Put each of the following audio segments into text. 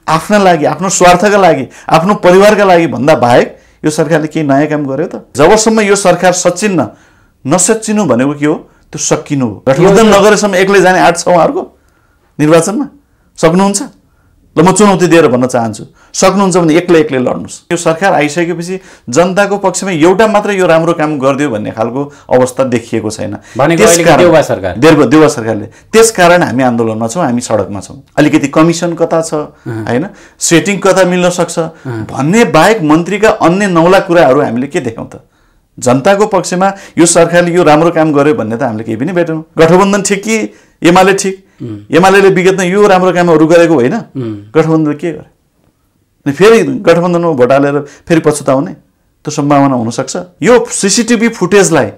आफ्ना लागि, आफ्नो स्वार्थका लागि, आफ्नो परिवारका लागि भन्दा बाहेक यो सरकारले केही नयाँ काम गर्यो त? जबसम्म यो सरकार सच्चिन्न नसच्चिनु भनेको के हो? त्यो सकिनु हो। गठबन्धन नगरेसम्म एक्लै जाने आँट छ उहाँहरूको निर्वाचनमा? सक्नुहुन्छ? ल म चुनौती दिएर भन्न चाहन्छु, सक्नुहुन्छ भने एक्लै लड्नुहोस्। यो सरकार आइसकेपछि जनताको पक्षमा एउटा मात्र यो राम्रो काम गरिदियो भन्ने खालको अवस्था देखिएको छैन देउवा सरकारले। त्यसकारण हामी आन्दोलनमा छौँ, हामी सडकमा छौँ। अलिकति कमिसन कता छ होइन, सेटिङ कता मिल्न सक्छ भन्ने बाहेक मन्त्रीका अन्य 9 लाख कुराहरू हामीले के देखाउँ त? जनताको पक्षमा यो सरकारले यो राम्रो काम गर्यो भन्ने त हामीले केही पनि भेटौँ। गठबन्धन ठिक कि एमाले ठिक? एमाले विगतमा यो राम्रो कामहरू गरेको होइन, गठबन्धनले के गर्यो? अनि फेरि गठबन्धनमा भोट हालेर फेरि पछुताउने त्यो सम्भावना हुनसक्छ। यो सीसीटीभी फुटेजलाई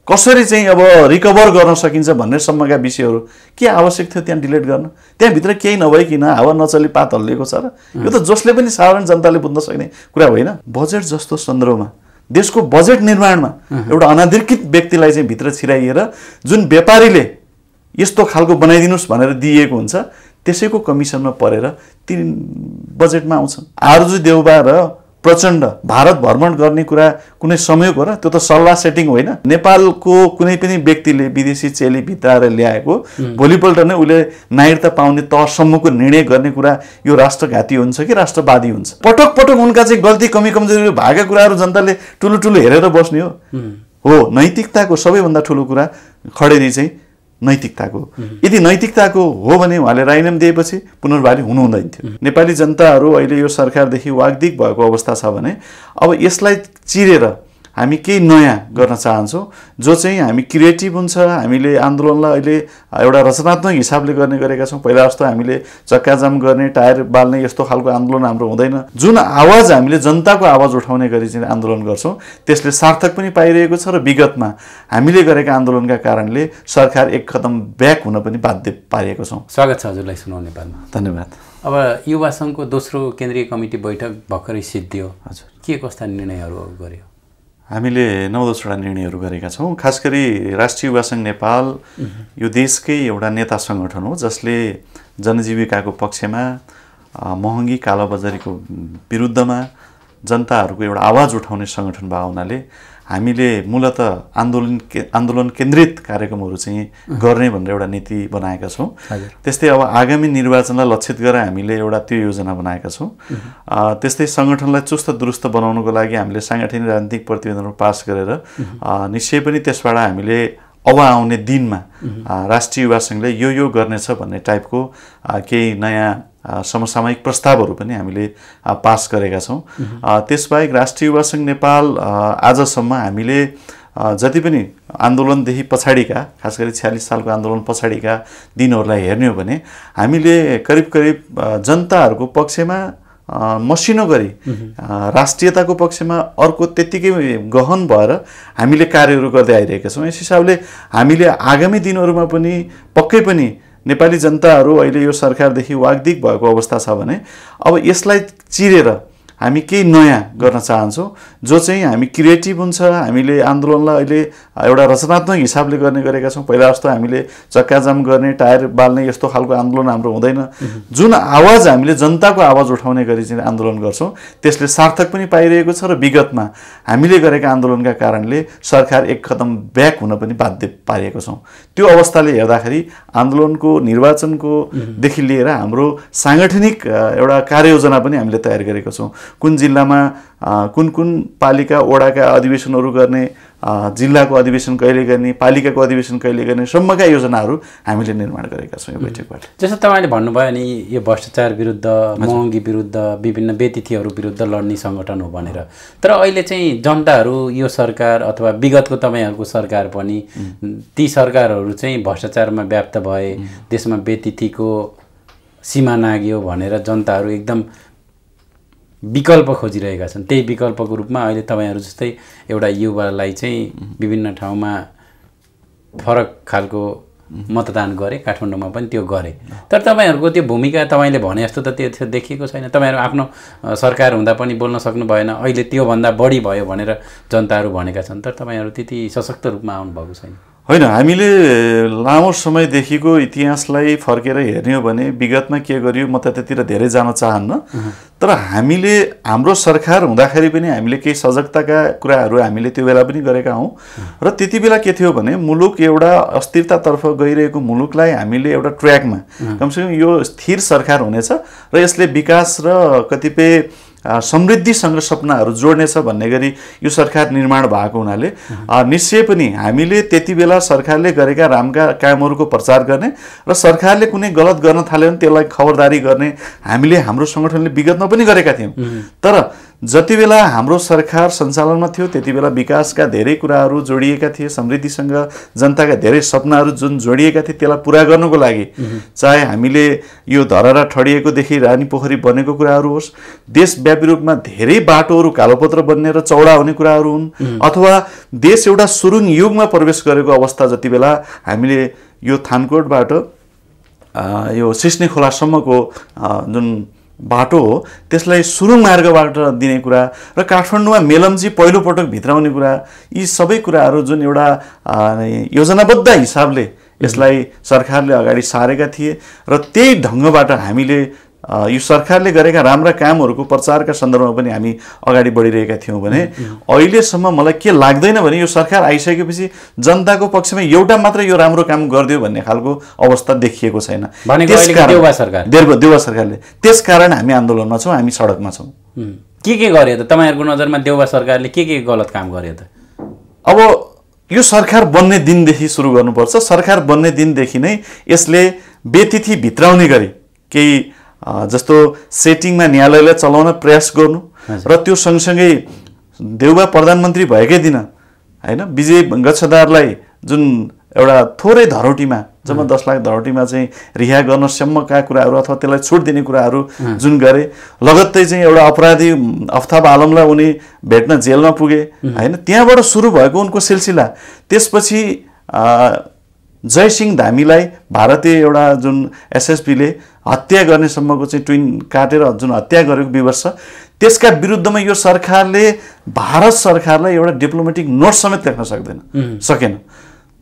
कसरी चाहिँ अब रिकभर गर्न सकिन्छ भन्ने सम्मका विषयहरू के आवश्यक थियो त्यहाँ डिलिट गर्न? त्यहाँभित्र केही नभइकन हावा नचली पात हल्लिएको छ र? यो त जसले पनि साधारण जनताले बुझ्न सक्ने कुरा होइन। बजेट जस्तो सन्दर्भमा देशको बजेट निर्माणमा एउटा अनाधिकृत व्यक्तिलाई चाहिँ भित्र छिराइएर जुन व्यापारीले यस्तो खालको बनाइदिनुस् भनेर दिएको हुन्छ त्यसैको कमिसनमा परेर ती बजेटमा आउँछन्। आरजु देउबा र प्रचण्ड भारत भ्रमण गर्ने कुरा कुनै संयोग हो र? त्यो त सल्लाह सेटिङ होइन। नेपालको कुनै पनि व्यक्तिले विदेशी चेली भित्राएर ल्याएको भोलिपल्ट नै उसले नागरिकता पाउने तहसम्मको निर्णय गर्ने कुरा यो राष्ट्रघाती हुन्छ कि राष्ट्रवादी हुन्छ? पटक पटक उनका चाहिँ गल्ती कमी कमजोरी भएका कुराहरू जनताले ठुलो हेरेर बस्ने हो। नैतिकताको सबैभन्दा ठुलो कुरा खडेरी चाहिँ नैतिकताको। यदि नैतिकताको हो भने उहाँले राजीनामा दिएपछि पुनर्वाली हुनु हुँदैन थियो। नेपाली जनताहरू अहिले यो सरकारदेखि वाग्दिग भएको अवस्था छ भने अब यसलाई चिरेर हामी केही नयाँ गर्न चाहन्छौँ जो चाहिँ हामी क्रिएटिभ हुन्छ। हामीले आन्दोलनलाई अहिले एउटा रचनात्मक हिसाबले गर्ने गरेका छौँ। पहिला जस्तो हामीले चक्काजाम गर्ने, टायर बाल्ने यस्तो खालको आन्दोलन हाम्रो हुँदैन। जुन आवाज हामीले जनताको आवाज उठाउने गरी चाहिँ आन्दोलन गर्छौँ त्यसले सार्थक पनि पाइरहेको छ र विगतमा हामीले गरेका आन्दोलनका कारणले सरकार एक कदम ब्याक हुन पनि बाध्य पारिएको छौँ। स्वागत छ हजुरलाई सुनाउ नेपालमा। धन्यवाद। अब युवा सङ्घको दोस्रो केन्द्रीय कमिटी बैठक भर्खरै सिद्धियो। हजुर, के कस्ता निर्णयहरू गर्यो? हामीले 9-10वटा निर्णयहरू गरेका छौँ। खास गरी राष्ट्रिय युवा सङ्घ नेपाल यो देशकै एउटा नेता सङ्गठन हो जसले जनजीविकाको पक्षमा, महँगी कालोबजारीको विरुद्धमा जनताहरूको एउटा आवाज उठाउने सङ्गठन भएको हुनाले हामीले मूलतः आन्दोलन केन्द्रित कार्यक्रमहरू चाहिँ गर्ने भनेर एउटा नीति बनाएका छौँ। त्यस्तै अब आगामी निर्वाचनलाई लक्षित गरेर हामीले एउटा त्यो योजना बनाएका छौँ। त्यस्तै सङ्गठनलाई चुस्त दुरुस्त बनाउनको लागि हामीले साङ्गठनिक राजनीतिक प्रतिवेदनहरू पास गरेर निश्चय पनि त्यसबाट हामीले अब आउने दिनमा राष्ट्रिय युवा सङ्घले यो गर्नेछ भन्ने टाइपको केही नयाँ समसामयिक प्रस्तावहरू पनि हामीले पास गरेका छौँ। त्यसबाहेक राष्ट्रिय युवा सङ्घ नेपाल आजसम्म हामीले जति पनि आन्दोलनदेखि पछाडिका, खास गरी 46 सालको आन्दोलन पछाडिका दिनहरूलाई हेर्ने हो भने हामीले करिब जनताहरूको पक्षमा मसिनो गरी राष्ट्रियताको पक्षमा अर्को त्यत्तिकै गहन भएर हामीले कार्यहरू गर्दै आइरहेका छौँ। यस हिसाबले हामीले आगामी दिनहरूमा पनि पक्कै पनि नेपाली जनताहरू अहिले यो सरकारदेखि वाग्दिग भएको अवस्था छ भने अब यसलाई चिरेर हामी केही नयाँ गर्न चाहन्छौँ जो चाहिँ हामी क्रिएटिभ हुन्छ। हामीले आन्दोलनलाई अहिले एउटा रचनात्मक हिसाबले गर्ने गरेका छौँ। पहिला जस्तो हामीले चक्काजाम गर्ने, टायर बाल्ने यस्तो खालको आन्दोलन हाम्रो हुँदैन। जुन आवाज हामीले जनताको आवाज उठाउने गरी चाहिँ आन्दोलन गर्छौँ त्यसले सार्थक पनि पाइरहेको छ र विगतमा हामीले गरेका आन्दोलनका कारणले सरकार एक कदम ब्याक हुन पनि बाध्य पारिएको छौँ। त्यो अवस्थाले हेर्दाखेरि आन्दोलनको, निर्वाचनको देखि लिएर हाम्रो साङ्गठनिक एउटा कार्ययोजना पनि हामीले तयार गरेका छौँ। कुन जिल्लामा कुन पालिका वडाका अधिवेशनहरू गर्ने, जिल्लाको अधिवेशन कहिले गर्ने, पालिकाको अधिवेशन कहिले गर्ने सम्मका योजनाहरू हामीले निर्माण गरेका छौँ यो बैठकबाट। जस्तो तपाईँले भन्नुभयो नि यो भ्रष्टाचार विरुद्ध, महँगी विरुद्ध, विभिन्न बेतिथिहरू विरुद्ध लड्ने सङ्गठन हो भनेर। तर अहिले चाहिँ जनताहरू यो सरकार अथवा विगतको तपाईँहरूको सरकार पनि ती सरकारहरू चाहिँ भ्रष्टाचारमा व्याप्त भए, देशमा बेतिथिको सीमा नाग्यो भनेर जनताहरू एकदम विकल्प खोजिरहेका छन्। त्यही विकल्पको रूपमा अहिले तपाईँहरू जस्तै एउटा युवालाई चाहिँ विभिन्न ठाउँमा फरक खालको मतदान गरे, काठमाडौँमा पनि त्यो गरे। तर तपाईँहरूको त्यो भूमिका तपाईँले भने जस्तो त त्यो देखिएको छैन। तपाईँहरू आफ्नो सरकार हुँदा पनि बोल्न सक्नु भएन, अहिले त्योभन्दा बढी भयो भनेर जनताहरू भनेका छन्। तर तपाईँहरू त्यति सशक्त रूपमा आउनुभएको छैन। होइन, हामीले लामो समयदेखिको इतिहासलाई फर्केर हेर्ने हो भने विगतमा के गरियो म त त्यतिर धेरै जान चाहन्न, तर हामीले हाम्रो सरकार हुँदाखेरि पनि हामीले केही सजगताका कुराहरू हामीले त्यो बेला पनि गरेका हौँ र त्यति बेला के थियो भने मुलुक एउटा अस्थिरतातर्फ गइरहेको मुलुकलाई हामीले एउटा ट्र्याकमा कमसेकम यो स्थिर सरकार हुनेछ र यसले विकास र कतिपय समृद्धिसँग सपनाहरू जोड्नेछ भन्ने गरी यो सरकार निर्माण भएको हुनाले निश्चय पनि हामीले त्यति बेला सरकारले गरेका राम्रा कामहरूको प्रचार गर्ने र सरकारले कुनै गलत गर्न थाल्यो भने त्यसलाई खबरदारी गर्ने हामीले हाम्रो सङ्गठनले विगतमा पनि गरेका थियौँ। तर जति बेला हाम्रो सरकार सञ्चालनमा थियो त्यति बेला विकासका धेरै कुराहरू जोडिएका थिए, समृद्धिसँग जनताका धेरै सपनाहरू जुन जोडिएका थिए त्यसलाई पुरा गर्नको लागि चाहे हामीले यो धरहरा ठडिएकोदेखि रानी पोखरी बनेको कुराहरू होस्, देशव्यापी रूपमा धेरै बाटोहरू कालोपत्र बन्ने र चौडा हुने कुराहरू हुन्, अथवा देश एउटा सुरुङ युगमा प्रवेश गरेको अवस्था जति बेला हामीले यो थानकोटबाट यो सिस्ने खोलासम्मको जुन बाटो हो त्यसलाई सुरुङ मार्गबाट दिने कुरा र काठमाडौँमा मेलम्ची पहिलोपटक भित्राउने कुरा, यी सबै कुराहरू जुन एउटा योजनाबद्ध हिसाबले यसलाई सरकारले अगाडि सारेका थिए र त्यही ढङ्गबाट हामीले यो सरकारले गरेका राम्रा कामहरूको प्रचारका सन्दर्भमा पनि हामी अगाडि बढिरहेका थियौँ भने अहिलेसम्म मलाई के लाग्दैन भने यो सरकार आइसकेपछि जनताको पक्षमा एउटा मात्र यो राम्रो काम गरिदियो भन्ने खालको अवस्था देखिएको छैन देउबा सरकारले। त्यसकारण हामी आन्दोलनमा छौँ, हामी सडकमा छौँ। के गर्यो त तपाईँहरूको नजरमा देउबा सरकारले के गलत काम गर्यो त? अब यो सरकार बन्ने दिनदेखि सुरु गर्नुपर्छ। सरकार बन्ने दिनदेखि नै यसले बेतिथि भित्राउने गरी केही जस्तो सेटिङमा न्यायालयलाई चलाउन प्रयास गर्नु र त्यो सँगसँगै देउबा प्रधानमन्त्री भएकै दिन होइन विजय गच्छदारलाई जुन एउटा थोरै धरौटीमा जम्मा 10 लाख धरौटीमा चाहिँ रिहा गर्नसम्मका कुराहरू अथवा त्यसलाई छुट दिने कुराहरू जुन गरे, लगत्तै चाहिँ एउटा अपराधी अफ्ताब आलमलाई उनी भेट्न जेलमा पुगे होइन, त्यहाँबाट सुरु भएको उनको सिलसिला। त्यसपछि जयसिंह धामीलाई भारतीय एउटा जुन एसएसपीले हत्या गर्नेसम्मको चाहिँ ट्विन काटेर जुन हत्या गरेको विवश छ, त्यसका विरुद्धमा यो सरकारले भारत सरकारलाई एउटा डिप्लोमेटिक नोट समेत लेख्न सकेन।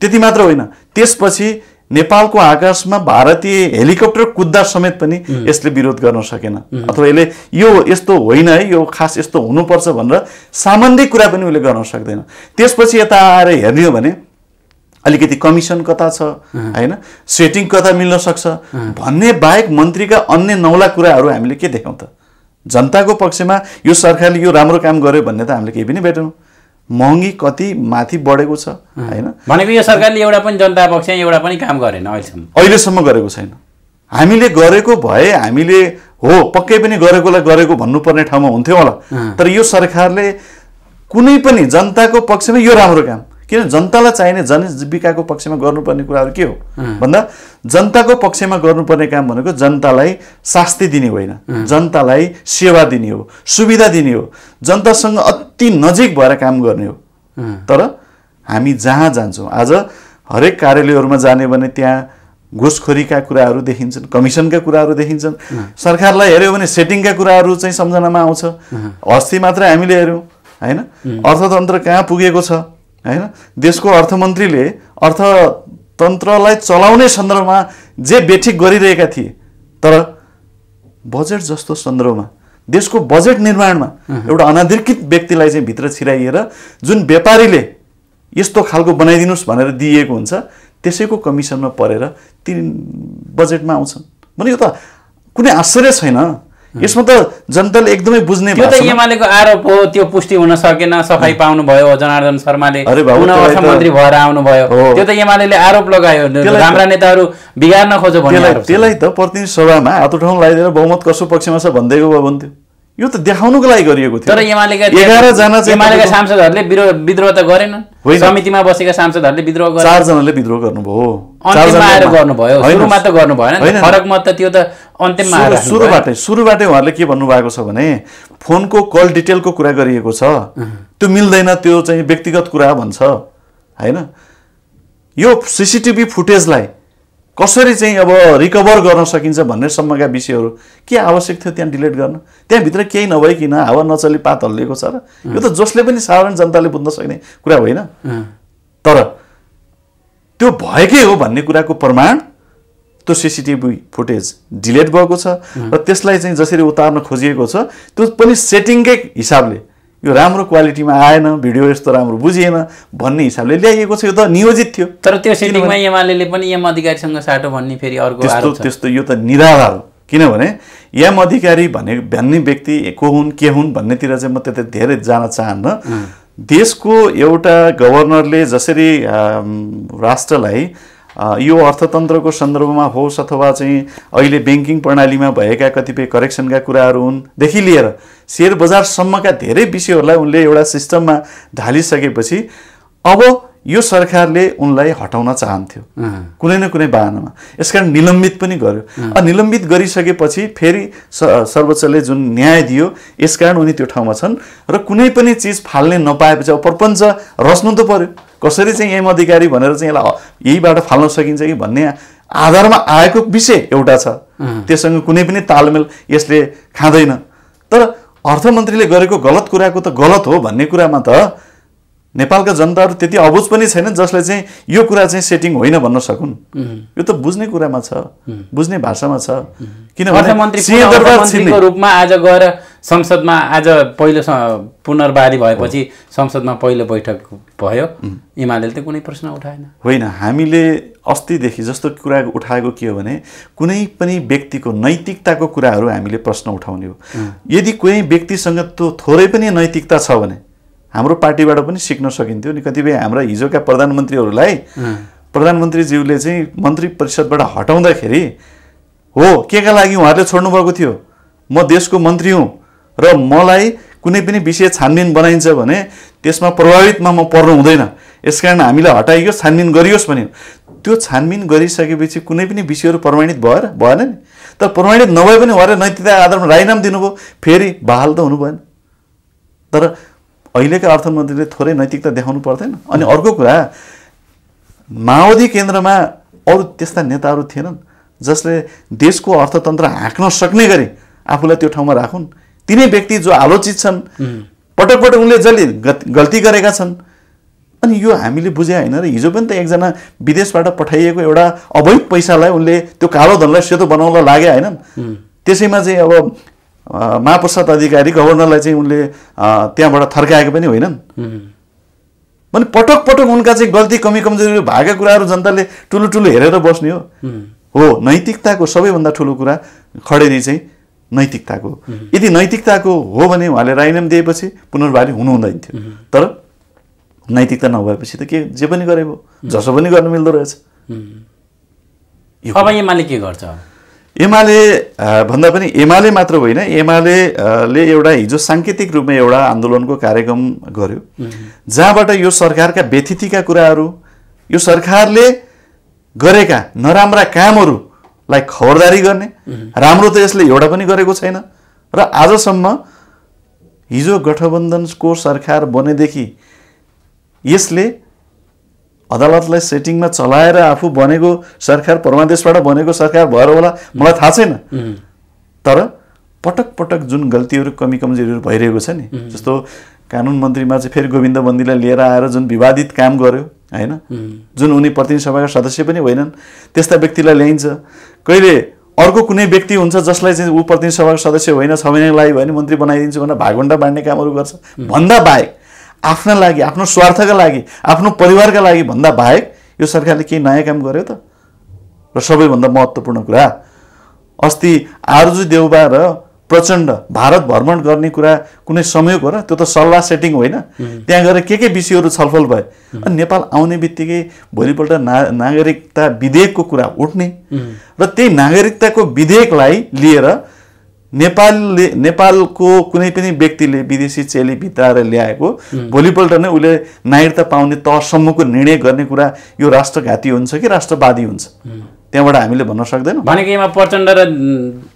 त्यति मात्र होइन, त्यसपछि नेपालको आकाशमा भारतीय हेलिकप्टर कुद्दा समेत पनि यसले विरोध गर्न सकेन, अथवा यसले यो यस्तो होइन है, यो खास यस्तो हुनुपर्छ भनेर सामान्य कुरा पनि उसले गर्न सक्दैन। त्यसपछि यता आएर हेर्ने हो भने अलिकति कमिसन कता छ होइन, सेटिङ कता मिल्न सक्छ भन्ने बाहेक मन्त्रीका अन्य 9 लाख कुराहरू हामीले के देख्यौँ त? जनताको पक्षमा यो सरकारले यो राम्रो काम गर्यो भन्ने त हामीले केही पनि भेटेनौँ। महँगी कति माथि बढेको छ होइन, भनेको यो सरकारले एउटा पनि जनता पक्षमा एउटा पनि काम गरेन अहिलेसम्म गरेको छैन। हामीले गरेको भए हामीले हो पक्कै पनि गरेकोलाई गरेको भन्नुपर्ने ठाउँमा हुन्थ्यो होला, तर यो सरकारले कुनै पनि जनताको पक्षमा यो राम्रो काम, किन जनतालाई चाहिने जनजीविकाको पक्षमा गर्नुपर्ने कुराहरू के हो भन्दा जनताको पक्षमा गर्नुपर्ने काम भनेको जनतालाई शास्ति दिने होइन, जनतालाई सेवा दिने हो, सुविधा दिने हो, जनतासँग अति नजिक भएर काम गर्ने हो। तर हामी जहाँ जान्छौँ, आज हरेक कार्यालयहरूमा जाने भने त्यहाँ घुसखोरीका कुराहरू देखिन्छन्, कमिसनका कुराहरू देखिन्छन्। सरकारलाई हेऱ्यो भने सेटिङका कुराहरू चाहिँ सम्झनामा आउँछ। अस्ति मात्र हामीले हेऱ्यौँ होइन, अर्थतन्त्र कहाँ पुगेको छ होइन, देशको अर्थमन्त्रीले अर्थतन्त्रलाई चलाउने सन्दर्भमा जे बेठिक गरिरहेका थिए, तर बजेट जस्तो सन्दर्भमा देशको बजेट निर्माणमा एउटा अनाधिकृत व्यक्तिलाई चाहिँ भित्र छिराइएर जुन व्यापारीले यस्तो खालको बनाइदिनुहोस् भनेर दिएको हुन्छ त्यसैको कमिसनमा परेर ती बजेटमा आउँछन् भने यो त कुनै आश्चर्य छैन। यसमा त जनताले एकदमै बुझ्ने त्यो त एमालेको आरोप हो, त्यो पुष्टि हुन सकेन। सफाई पाउनु भयो जनार्दन शर्माले, पुनः अर्थमन्त्री भएर आउनु भयो, त्यो त एमालेले आरोप लगायो राम्रा नेताहरू बिगार्न खोज्यो भने त्यसलाई त प्रतिनिधि सभामा हात उठाउन लगाइदिएर बहुमत कसो पक्षमा छ भन्दैको भए हुन्थ्यो। यो त देखाउनुको लागि गरिएको थियो। तर एमालेका सांसदहरूले विद्रोह त गरेनन्, समितिमा बसेका सांसदहरूले विद्रोह गरे, 4 जनाले विद्रोह गर्नुभयो, अन्तिममा आएर गर्नुभयो, सुरुमा त गर्नु भएन। फरक मत त त्यो त अन्तिममा आएर सुरुबाटै उहाँहरूले के भन्नुभएको छ भने फोनको कल डिटेलको कुरा गरिएको छ, त्यो मिल्दैन, त्यो चाहिँ व्यक्तिगत कुरा भन्छ होइन। यो सीसीटीभी फुटेजलाई कसरी चाहिँ अब रिकभर गर्न सकिन्छ भन्ने सम्मका विषयहरू के आवश्यक थियो त्यहाँ डिलिट गर्न? त्यहाँभित्र केही नभइकन हावा नचली पात हल्लिएको छ र यो त जसले पनि साधारण जनताले बुझ्न सक्ने कुरा होइन। तर त्यो भएकै हो भन्ने कुराको प्रमाण त्यो सीसीटीभी फुटेज डिलिट भएको छ र त्यसलाई चाहिँ जसरी उतार्न खोजिएको छ त्यो पनि सेटिङकै हिसाबले यो राम्रो क्वालिटीमा आएन, भिडियो यस्तो राम्रो बुझिएन भन्ने हिसाबले ल्याइएको छ। यो त नियोजित थियो। तर त्यो सेटिङमा एमाले पनि एम अधिकारीसँग साटो भन्ने फेरि अर्को आरोप छ। त्यस्तो यो त निराधार हो। किनभने एम अधिकारी भन्ने व्यक्ति को हुन् के हुन् भन्नेतिर चाहिँ म त्यति धेरै जान चाहन्न। देशको एउटा गभर्नरले जसरी राष्ट्रलाई यो अर्थतन्त्रको सन्दर्भमा होस् अथवा चाहिँ अहिले ब्याङ्किङ प्रणालीमा भएका कतिपय करेक्सनका कुराहरू हुनदेखि लिएर सेयर बजारसम्मका धेरै विषयहरूलाई उनले एउटा सिस्टममा ढालिसकेपछि अब यो सरकारले उनलाई हटाउन चाहन्थ्यो कुनै न कुनै बहानामा। यसकारण निलम्बित पनि गर्यो। निलम्बित गरिसकेपछि फेरि सर्वोच्चले जुन न्याय दियो यसकारण उनी त्यो ठाउँमा छन् र कुनै पनि चिज फाल्ने नपाएपछि अब प्रपञ्च रच्नु त पर्यो। कसरी चाहिँ एम अधिकारी भनेर चाहिँ यसलाई यहीबाट फाल्न सकिन्छ कि भन्ने आधारमा आएको विषय एउटा छ। त्यससँग कुनै पनि तालमेल यसले खाँदैन। तर अर्थमन्त्रीले गरेको गलत कुराको त गलत हो भन्ने कुरामा त नेपालका जनताहरू त्यति अबुझ पनि छैनन् जसले चाहिँ यो कुरा चाहिँ सेटिङ होइन भन्न सकुन्। यो त बुझ्ने कुरामा छ, बुझ्ने भाषामा छ। किनभने रूपमा आज गएर संसदमा आज पहिलो पुनर्वादी भएपछि संसदमा पहिलो बैठक भयो, एमाले त कुनै प्रश्न उठाएन। होइन, हामीले अस्तिदेखि जस्तो कुरा उठाएको के हो भने कुनै पनि व्यक्तिको नैतिकताको कुराहरू हामीले प्रश्न उठाउने हो। यदि कुनै व्यक्तिसँग त्यो थोरै पनि नैतिकता छ भने हाम्रो पार्टीबाट पनि सिक्न सकिन्थ्यो नि। कतिपय हाम्रा हिजोका प्रधानमन्त्रीहरूलाई प्रधानमन्त्रीज्यूले चाहिँ मन्त्री परिषदबाट हटाउँदाखेरि हो केका लागि उहाँहरूले छोड्नुभएको थियो, म देशको मन्त्री हुँ र मलाई कुनै पनि विषय छानबिन बनाइन्छ भने त्यसमा प्रभावितमा म पर्नु हुँदैन, यसकारण हामीलाई हटाइयोस्, छानबिन गरियोस् भन्यो। त्यो छानबिन गरिसकेपछि कुनै पनि विषयहरू प्रमाणित भएन नि। तर प्रमाणित नभए पनि उहाँहरूले नैतिकता आधारमा राजीनामा दिनुभयो, फेरि बहाल त हुनु भएन। तर अहिलेका अर्थमन्त्रीले थोरै नैतिकता देखाउनु पर्दैन। अनि अर्को कुरा, माओवादी केन्द्रमा अरू त्यस्ता नेताहरू थिएनन् जसले देशको अर्थतन्त्र हाँक्न सक्ने गरी आफूलाई त्यो ठाउँमा राखुन्। तिनै व्यक्ति जो आलोचित छन्, पटक पटक उनले जसले गल्ती गरेका छन्। अनि यो हामीले बुझे होइन र हिजो पनि त एकजना विदेशबाट पठाइएको एउटा अवैध पैसालाई उनले त्यो कालो धनलाई सेतो बनाउन लागे होइनन्। त्यसैमा चाहिँ अब महाप्रसाद अधिकारी गभर्नरलाई चाहिँ उनले त्यहाँबाट थर्काएको पनि होइनन्। भने पटक पटक उनका चाहिँ गल्ती कमी कमजोरी भएका कुराहरू जनताले ठुलो ठुलो हेरेर बस्ने हो। नैतिकताको सबैभन्दा ठुलो कुरा खडेरी चाहिँ नैतिकताको। यदि नैतिकताको हो भने उहाँले राजीनामा दिएपछि पुनर्वादी हुनु हुँदैन थियो। तर नैतिकता नभएपछि त के जे पनि गरे भयो, जसो पनि गर्न मिल्दो रहेछ। अब एमाले के गर्छ? एमाले भन्दा पनि एमाले मात्र होइन, एमाले एउटा हिजो साङ्केतिक रूपमा एउटा आन्दोलनको कार्यक्रम गर्यो जहाँबाट यो सरकारका व्यथितिका कुराहरू, यो सरकारले गरेका नराम्रा कामहरूलाई खबरदारी गर्ने, राम्रो त यसले एउटा पनि गरेको छैन। र आजसम्म हिजो गठबन्धनको सरकार बनेदेखि यसले अदालतलाई सेटिङमा चलाएर आफू बनेको सरकार, परमादेशबाट बनेको सरकार भएर होला मलाई थाहा छैन। तर पटक पटक जुन गल्तीहरू कमी कमजोरीहरू भइरहेको छ नि, जस्तो कानुन मन्त्रीमा चाहिँ फेरि गोविन्द बन्दीलाई लिएर आएर जुन विवादित काम गर्यो होइन, जुन उनी प्रतिनिधि सभाका सदस्य पनि होइनन्, त्यस्ता व्यक्तिलाई ल्याइन्छ। कहिले अर्को कुनै व्यक्ति हुन्छ जसलाई चाहिँ ऊ प्रतिनिधि सभाको सदस्य होइन, 6 महिनाको लागि भयो भने मन्त्री बनाइदिन्छु भनेर भागभण्डा बाँड्ने कामहरू गर्छ। भन्दा बाहेक आफ्ना लागि, आफ्नो स्वार्थका लागि, आफ्नो परिवारका लागि भन्दा बाहेक यो सरकारले केही नयाँ काम गर्यो त? र सबैभन्दा महत्त्वपूर्ण कुरा, अस्ति आरजु देउबा र प्रचण्ड भारत भ्रमण गर्ने कुरा कुनै संयोग हो र? त्यो त सल्लाह सेटिङ होइन। त्यहाँ गएर के विषयहरू छलफल भए अनि नेपाल आउने बित्तिकै भोलिपल्ट नागरिकता विधेयकको कुरा उठ्ने र त्यही नागरिकताको विधेयकलाई लिएर नेपालको कुनै पनि व्यक्तिले विदेशी चेली भित्राएर ल्याएको भोलिपल्ट नै उसले नागरिकता पाउने तहसम्मको निर्णय गर्ने कुरा यो राष्ट्रघाती हुन्छ कि राष्ट्रवादी हुन्छ? त्यहाँबाट हामीले भन्न सक्दैनौँ। भनेको यहाँ प्रचण्ड र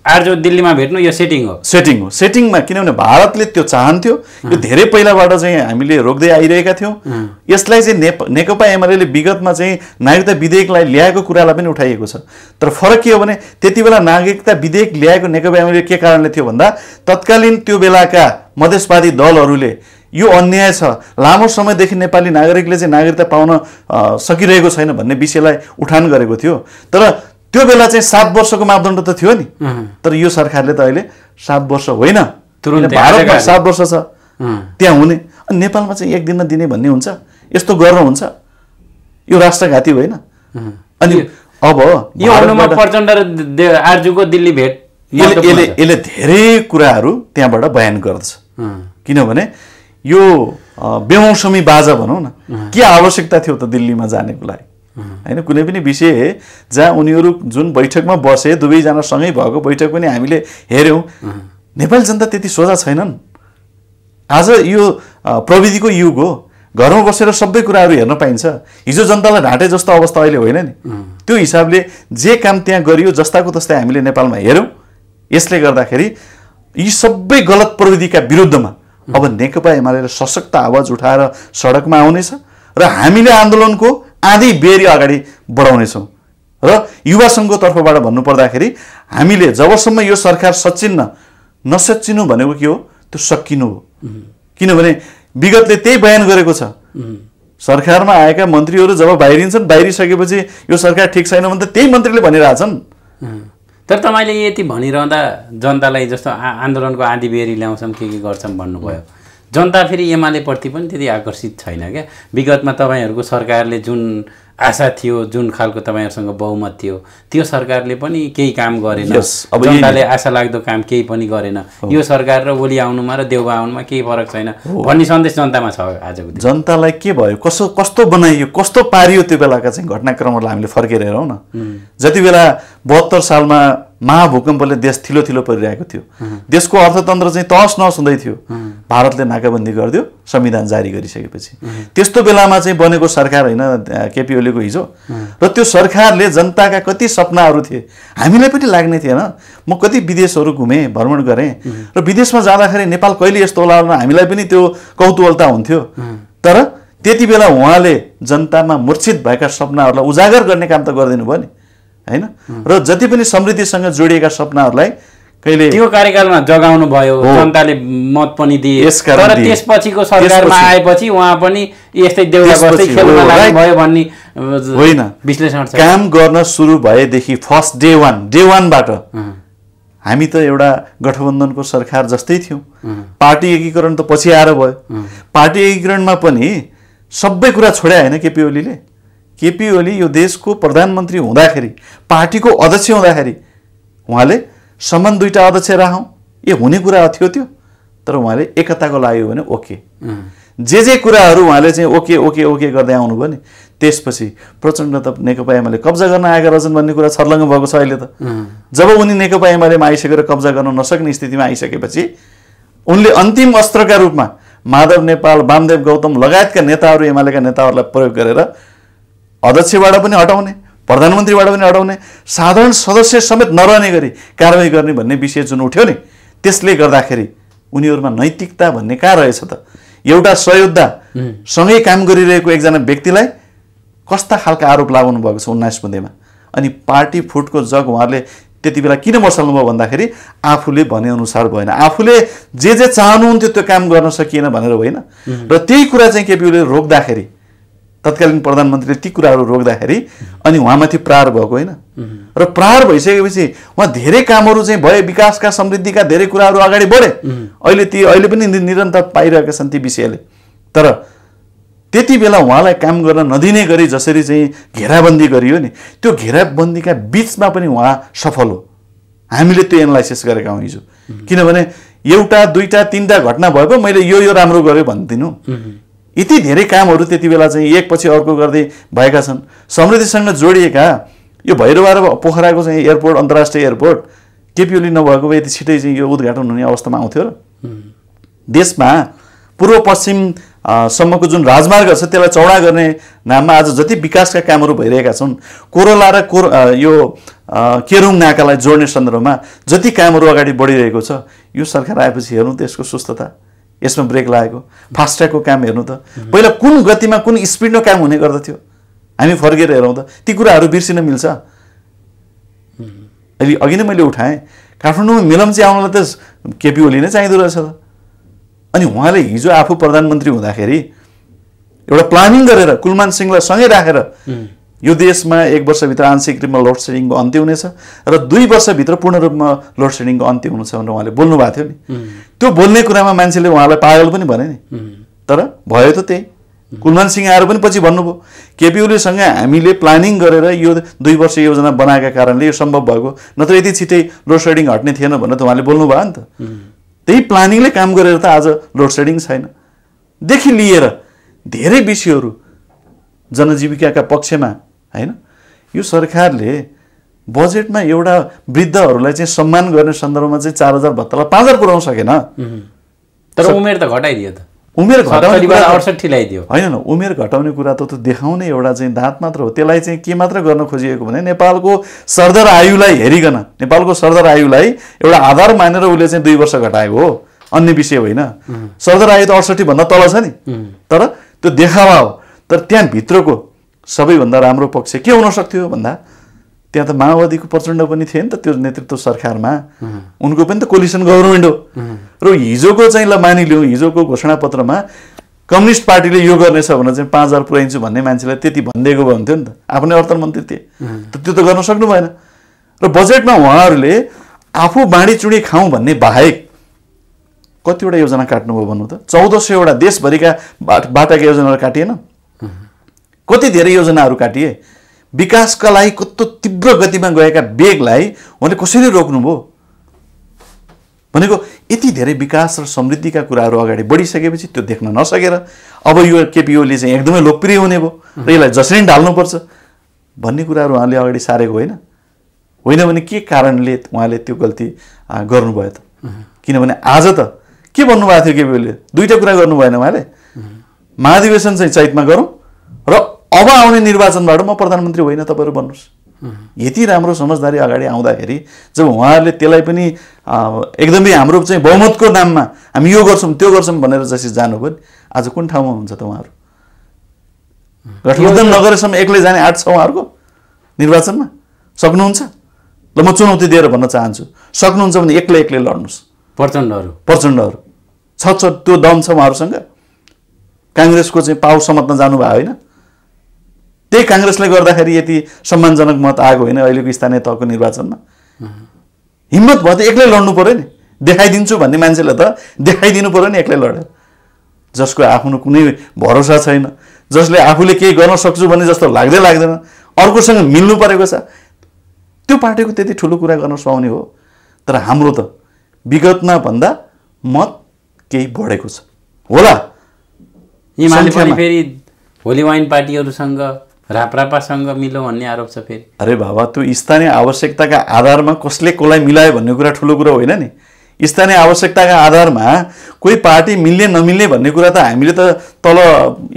आरजु दिल्लीमा भेट्नु यो सेटिङ हो? सेटिङ हो। सेटिङमा किनभने भारतले त्यो चाहन्थ्यो, यो धेरै पहिलाबाट चाहिँ हामीले रोक्दै आइरहेका थियौँ। यसलाई चाहिँ नेकपा एमाले विगतमा चाहिँ नागरिकता विधेयकलाई ल्याएको कुरालाई पनि उठाइएको छ। तर फरक के हो भने त्यति बेला नागरिकता विधेयक ल्याएको नेकपा एमाले के कारणले थियो भन्दा तत्कालीन त्यो बेलाका मधेसवादी दलहरूले यो अन्याय छ, लामो समयदेखि नेपाली नागरिकले चाहिँ नागरिकता पाउन सकिरहेको छैन भन्ने विषयलाई उठान गरेको थियो। तर त्यो बेला चाहिँ 7 वर्षको मापदण्ड त थियो नि। तर यो सरकारले त अहिले 7 वर्ष होइन, भारतमा 7 वर्ष छ त्यहाँ हुने, अनि नेपालमा चाहिँ 1 दिन दिने भन्ने हुन्छ? यस्तो गर्न हुन्छ? यो राष्ट्रघाती होइन? अनि अब यो अनुमा प्रचण्ड र आरजुको दिल्ली भेट यसले धेरै कुराहरू त्यहाँबाट बयान गर्दछ। किनभने यो बेमौसमी बाजा भनौँ न, के आवश्यकता थियो त दिल्लीमा जानेको लागि? होइन, कुनै पनि विषय जहाँ उनीहरू जुन बैठकमा बसे, दुवैजना सँगै भएको बैठक पनि हामीले हेऱ्यौँ, नेपाली जनता त्यति सोझा छैनन्। आज यो प्रविधिको युग हो, घरमा बसेर सबै कुराहरू हेर्न पाइन्छ। हिजो जनतालाई ढाँटे जस्तो अवस्था अहिले होइन नि। त्यो हिसाबले जे काम त्यहाँ गरियो जस्ताको तस्तै हामीले नेपालमा हेऱ्यौँ। यसले गर्दाखेरि यी सबै गलत प्रविधिका विरुद्धमा अब नेकपा एमाले सशक्त आवाज उठाएर सडकमा आउनेछ र हामीले आन्दोलनको आधी बेरी अगाडि बढाउनेछौँ। र युवा सङ्घको तर्फबाट भन्नुपर्दाखेरि हामीले जबसम्म यो सरकार नसच्चिनु भनेको के हो, त्यो सकिनु हो। किनभने विगतले त्यही बयान गरेको छ। सरकारमा आएका मन्त्रीहरू जब बाहिरिन्छन्, बाहिरिसकेपछि यो सरकार ठिक छैन भने त त्यही मन्त्रीले भनिरहेछन्। तर तपाईँले यति भनिरहँदा जनतालाई जस्तो आन्दोलनको आधी बेरी ल्याउँछौँ के गर्छौँ भन्नुभयो, जनता फेरि एमालेप्रति पनि त्यति आकर्षित छैन क्या। विगतमा तपाईँहरूको सरकारले जुन आशा थियो, जुन खालको तपाईँहरूसँग बहुमत थियो, त्यो सरकारले पनि केही काम गरेन। जनताले आशा लाग्दो काम केही पनि गरेन। यो सरकार र ओली आउनुमा र देउबा आउनुमा केही फरक छैन भन्ने सन्देश जनतामा छ आजको दिन। जनतालाई के भयो, कस्तो बनाइयो, कस्तो पारियो, त्यो बेलाका चाहिँ घटनाक्रमहरूलाई हामीले फर्केर हेरौँ न। जति बेला 72 सालमा महाभूकम्पले देश थिलो थिलो परिरहेको थियो, देशको अर्थतन्त्र चाहिँ तहस नहस हुँदै थियो, भारतले नाकाबन्दी गरिदियो संविधान जारी गरिसकेपछि। त्यस्तो बेलामा चाहिँ बनेको सरकार होइन केपी ओलीको हिजो। र त्यो सरकारले जनताका कति सपनाहरू थिए, हामीलाई पनि लाग्ने थिएन। म कति विदेशहरू घुमेँ, भ्रमण गरेँ, र विदेशमा जाँदाखेरि नेपाल कहिले यस्तो होला भनेर हामीलाई पनि त्यो कौतूहलता हुन्थ्यो। तर त्यति बेला उहाँले जनतामा मूर्छित भएका सपनाहरूलाई उजागर गर्ने काम त गरिदिनु भयो नि, हैन? र जति पनि समृद्धिसँग जोडिएका सपनाहरूलाई कहिले त्यो कार्यकालमा जगाउनु भयो, जनताले मत पनि दिए। तर त्यसपछिको सरकारमा आएपछि उहाँ पनि यस्तै देउला गर्दै खेल्न लाग्नु भयो भन्ने होइन, विश्लेषण छ। काम गर्न सुरु भएदेखि फर्स्ट डे वानबाट हामी त एउटा गठबन्धनको सरकार जस्तै थियौँ। पार्टी एकीकरण त पछि आएर भयो। पार्टी एकीकरणमा पनि सबै कुरा छोड्या होइन केपी ओलीले। केपी ओली यो देशको प्रधानमन्त्री हुँदाखेरि, पार्टीको अध्यक्ष हुँदाखेरि उहाँले समान 2टा अध्यक्ष राखौँ, यो हुने कुरा थियो त्यो। तर उहाँले एकताको लाग्यो भने ओके, जे कुराहरू उहाँले चाहिँ ओके ओके ओके गर्दै आउनुभयो नि। त्यसपछि प्रचण्ड त नेकपा एमाले कब्जा गर्न आएका रहेछन् भन्ने कुरा छर्लङ्ग भएको छ अहिले त। जब उनी नेकपा एमालेमा आइसकेर कब्जा गर्न नसक्ने स्थितिमा आइसकेपछि उनले अन्तिम अस्त्रका रूपमा माधव नेपाल, वामदेव गौतम लगायतका नेताहरू, एमालेका नेताहरूलाई प्रयोग गरेर अध्यक्षबाट पनि हटाउने, प्रधानमन्त्रीबाट पनि हटाउने, साधारण सदस्य समेत नरहने गरी कारवाही गर्ने भन्ने विषय जुन उठ्यो नि, त्यसले गर्दाखेरि उनीहरूमा नैतिकता भन्ने कहाँ रहेछ त? एउटा सहयोद्धा सँगै काम गरिरहेको एकजना व्यक्तिलाई कस्ता खालका आरोप लगाउनु भएको छ 19 बुँदेमा। अनि पार्टी फुटको जग उहाँहरूले त्यति बेला किन मर्साल्नुभयो भन्दाखेरि आफूले भनेअनुसार भएन, आफूले जे चाहनुहुन्थ्यो त्यो काम गर्न सकिएन भनेर होइन। र त्यही कुरा चाहिँ केपी ओलीले रोक्दाखेरि, तत्कालीन प्रधानमन्त्रीले ती कुराहरू रोक्दाखेरि अनि उहाँमाथि प्रहार भएको होइन। र प्रहार भइसकेपछि उहाँ धेरै कामहरू चाहिँ भए, विकासका, समृद्धिका धेरै कुराहरू अगाडि बढे। अहिले पनि निरन्तर पाइरहेका छन् ती विषयले। तर त्यति बेला उहाँलाई काम गर्न नदिने गरी जसरी चाहिँ घेराबन्दी गरियो नि, त्यो घेराबन्दीका बिचमा पनि उहाँ सफल हो। हामीले त्यो एनालाइसिस गरेका हौँ हिजो। किनभने 1, 2, 3टा घटना भएको मैले यो राम्रो गरेँ भन्दिनु, यति धेरै कामहरू त्यति बेला चाहिँ एक पछि अर्को गर्दै भएका छन्। समृद्धिसँग जोडिएका यो भैरवा र पोखराको चाहिँ एयरपोर्ट, अन्तर्राष्ट्रिय एयरपोर्ट केपी ओली नभएको भए यति छिटै चाहिँ यो उद्घाटन हुने अवस्थामा आउँथ्यो र? देशमा पूर्व पश्चिम सम्मको जुन राजमार्ग छ त्यसलाई चौडा गर्ने नाममा आज जति विकासका कामहरू भइरहेका छन्, कोरोला र यो केरुङ नाकालाई जोड्ने सन्दर्भमा जति कामहरू अगाडि बढिरहेको छ, यो सरकार आएपछि हेर्नु त यसको सुस्तता, यसमा ब्रेक लागेको। फास्ट्यागको काम हेर्नु त, पहिला कुन गतिमा कुन स्पिडमा काम हुने गर्दथ्यो, हामी फर्केर हेरौँ त ती कुराहरू बिर्सिन मिल्छ। अहिले अघि नै मैले उठाएँ, काठमाडौँमा मेलम्ची आउनलाई त केपी ओली नै चाहिँदो रहेछ त। अनि उहाँले हिजो आफू प्रधानमन्त्री हुँदाखेरि एउटा प्लानिङ गरेर कुलमान सिंहलाई सँगै राखेर यो देशमा 1 वर्षभित्र आंशिक रूपमा लोड सेडिङको अन्त्य हुनेछ र 2 वर्षभित्र पूर्ण रूपमा लोड सेडिङको अन्त्य हुनेछ भनेर उहाँले बोल्नु भएको थियो नि। त्यो बोल्ने कुरामा मान्छेले उहाँलाई पागल पनि भने नि, तर भयो त त्यही। कुलमान सिंह आएर पनि पछि भन्नुभयो केपी ओलीसँग हामीले प्लानिङ गरेर यो 2 वर्ष योजना बनाएका कारणले यो सम्भव भएको, नत्र यति छिटै लोड सेडिङ हट्ने थिएन भनेर त उहाँले बोल्नु भयो नि त। त्यही प्लानिङले काम गरेर त आज लोड सेडिङ छैन। देखि लिएर धेरै विषयहरू जनजीविकाका पक्षमा हैन, यो सरकारले बजेटमा एउटा वृद्धहरूलाई चाहिँ सम्मान गर्ने सन्दर्भमा चाहिँ 4000 भत्तालाई 5000 पुर्याउन सकेन। तर उमेर त घटाइदियो त, उमेर घटाउने 68 ल्याइदियो होइन। उमेर घटाउने कुरा त देखाउने एउटा चाहिँ दाँत मात्र हो। त्यसलाई चाहिँ के मात्र गर्न खोजिएको भने नेपालको सरदर आयुलाई हेरिकन, नेपालको सरदर आयुलाई एउटा आधार मानेर उसले चाहिँ 2 वर्ष घटाएको हो, अन्य विषय होइन। सरदर आयु त 68 भन्दा तल छ नि, तर त्यो देखावा हो। तर त्यहाँ भित्रको सबैभन्दा राम्रो पक्ष के हुन सक्थ्यो भन्दा त्यहाँ त माओवादीको प्रचण्ड पनि थिए नि त त्यो नेतृत्व सरकारमा, उनको पनि त कोलिसन गभर्नमेन्ट हो। र हिजोको चाहिँ ल मानिलिउँ, हिजोको घोषणापत्रमा कम्युनिस्ट पार्टीले यो गर्नेछ भने चाहिँ 5000 पुर्याइन्छु भन्ने मान्छेलाई त्यति भनिदिएको भयो हुन्थ्यो नि त, आफ्नै अर्थमन्त्री थिए। त्यो त गर्न सक्नु भएन। र बजेटमा उहाँहरूले आफू बाँडीचुँडी खाउँ भन्ने बाहेक कतिवटा योजना काट्नुभयो भन्नु त? 1400 वटा देशभरिका बाटाका योजनाहरू काटिएन? कति धेरै योजनाहरू काटिए? विकासका लागि कस्तो तीव्र गतिमा गएका वेगलाई उहाँले कसरी रोक्नुभयो? भनेको यति धेरै विकास र समृद्धिका कुराहरू अगाडि बढिसकेपछि त्यो देख्न नसकेर अब यो केपी ओली चाहिँ एकदमै लोकप्रिय हुने भयो र यसलाई जसरी ढाल्नुपर्छ भन्ने कुराहरू उहाँले अगाडि सारेको होइन। होइन भने के कारणले उहाँले त्यो गल्ती गर्नुभयो त? किनभने आज त के भन्नुभएको थियो केपी ओलीले? दुईटा कुरा गर्नु भएन उहाँले, महाधिवेशन चाहिँ चैतमा गरौँ र अब आउने निर्वाचनबाट म प्रधानमन्त्री होइन तपाईँहरू भन्नुहोस्। यति राम्रो समझदारी अगाडि आउँदाखेरि जब उहाँहरूले त्यसलाई पनि एकदमै हाम्रो चाहिँ बहुमतको नाममा हामी यो गर्छौँ त्यो गर्छौँ भनेर जसरी जानुभयो नि, आज कुन ठाउँमा हुन्छ त उहाँहरू? गठबन्धन नगरेसम्म एक्लै जाने आँट छ उहाँहरूको निर्वाचनमा? सक्नुहुन्छ? ल म चुनौती दिएर भन्न चाहन्छु, सक्नुहुन्छ भने एक्लै लड्नुहोस्। प्रचण्डहरू छ त्यो दम छ उहाँहरूसँग। काङ्ग्रेसको चाहिँ पाउ समात्न जानुभयो होइन? त्यही काङ्ग्रेसले गर्दाखेरि यति सम्मानजनक मत आएको होइन अहिलेको स्थानीय तहको निर्वाचनमा। हिम्मत भयो त एक्लै लड्नु पर्यो नि, देखाइदिन्छु भन्ने मान्छेले त देखाइदिनु पर्यो नि एक्लै लडेर। जसको आफ्नो कुनै भरोसा छैन, जसले आफूले केही गर्न सक्छु भन्ने जस्तो लाग्दैन, अर्कोसँग मिल्नु परेको छ, त्यो पार्टीको त्यति ठुलो कुरा गर्न सुहाउने हो। तर हाम्रो त विगतमा भन्दा मत केही बढेको छ होला। हिमालले पनि फेरि होली वाइन पार्टीहरूसँग राप्रापासँग मिलो भन्ने आरोप छ फेरि। अरे बाबा, त्यो स्थानीय आवश्यकताका आधारमा कसले कसलाई मिलायो भन्ने कुरा ठुलो कुरा होइन नि। स्थानीय आवश्यकताका आधारमा कोही पार्टी मिल्ने नमिल्ने भन्ने कुरा त हामीले त तल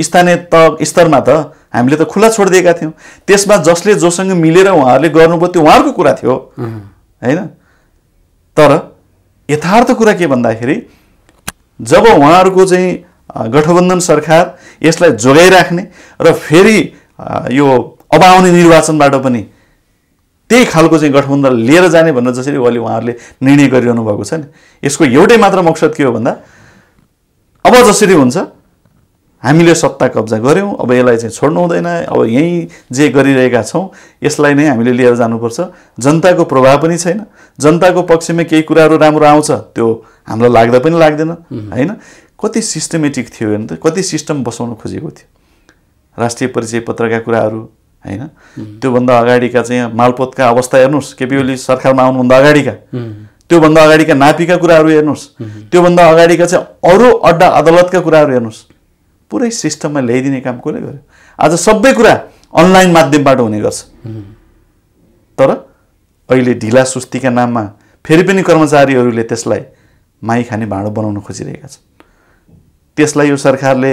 स्थानीय स्तरमा त हामीले त खुला छोडिदिएका थियौँ। त्यसमा जसले जोसँग मिलेर उहाँहरूले गर्नुभयो त्यो उहाँहरूको कुरा थियो होइन। तर यथार्थ कुरा के भन्दाखेरि जब उहाँहरूको चाहिँ गठबन्धन सरकार यसलाई जोगाइराख्ने र फेरि यो अब आउने निर्वाचनबाट पनि त्यही खालको चाहिँ गठबन्धन लिएर जाने भनेर जसरी अहिले उहाँहरूले निर्णय गरिरहनु भएको छ नि, यसको एउटै मात्र मकसद के हो भन्दा अब जसरी हुन्छ हामीले सत्ता कब्जा गऱ्यौँ, अब यसलाई चाहिँ छोड्नु हुँदैन, अब यहीँ जे गरिरहेका छौँ यसलाई नै हामीले लिएर जानुपर्छ। जनताको प्रभाव पनि छैन, जनताको पक्षमा केही कुराहरू राम्रो आउँछ त्यो हामीलाई लाग्दा पनि लाग्दैन होइन। कति सिस्टमेटिक थियो हेर्नु त, कति सिस्टम बसाउन खोजेको थियो। राष्ट्रिय परिचय पत्रका कुराहरू होइन, त्योभन्दा अगाडिका चाहिँ मालपोतका अवस्था हेर्नुहोस्, केपी ओली सरकारमा आउनुभन्दा अगाडिका, त्योभन्दा अगाडिका नापीका कुराहरू हेर्नुहोस्, त्योभन्दा अगाडिका चाहिँ अरू अड्डा अदालतका कुराहरू हेर्नुहोस्। पुरै सिस्टममा ल्याइदिने काम कसले गर्यो? आज सबै कुरा अनलाइन माध्यमबाट हुने गर्छ। तर अहिले ढिला सुस्तीका नाममा फेरि पनि कर्मचारीहरूले त्यसलाई माई खाने भाँडो बनाउन खोजिरहेका छन्। त्यसलाई यो सरकारले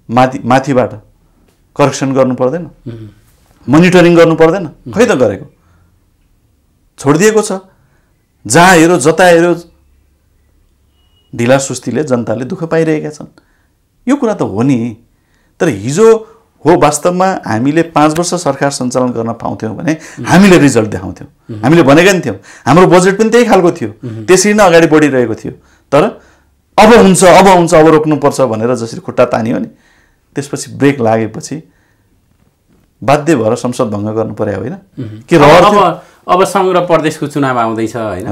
माथिबाट करेक्सन गर्नु पर्दैन, मोनिटरिङ गर्नु पर्दैन? खै त गरेको, छोडिदिएको छ। जहाँ हेऱ्यो जता हेऱ्यो ढिला सुस्तीले जनताले दुःख पाइरहेका छन्। यो कुरा त हो नि। तर हिजो हो वास्तवमा हामीले 5 वर्ष सरकार सञ्चालन गर्न पाउँथ्यौँ भने हामीले रिजल्ट देखाउँथ्यौँ, हामीले भनेका नि थियौँ। हाम्रो बजेट पनि त्यही खालको थियो, त्यसरी नै अगाडि बढिरहेको थियो। तर अब हुन्छ अब रोक्नुपर्छ भनेर जसरी खुट्टा तानियो नि, त्यसपछि ब्रेक लागेपछि बाध्य भएर संसद भङ्ग गर्नु पर्यो होइन के अब सङ्घ र प्रदेशको चुनाव आउँदैछ होइन,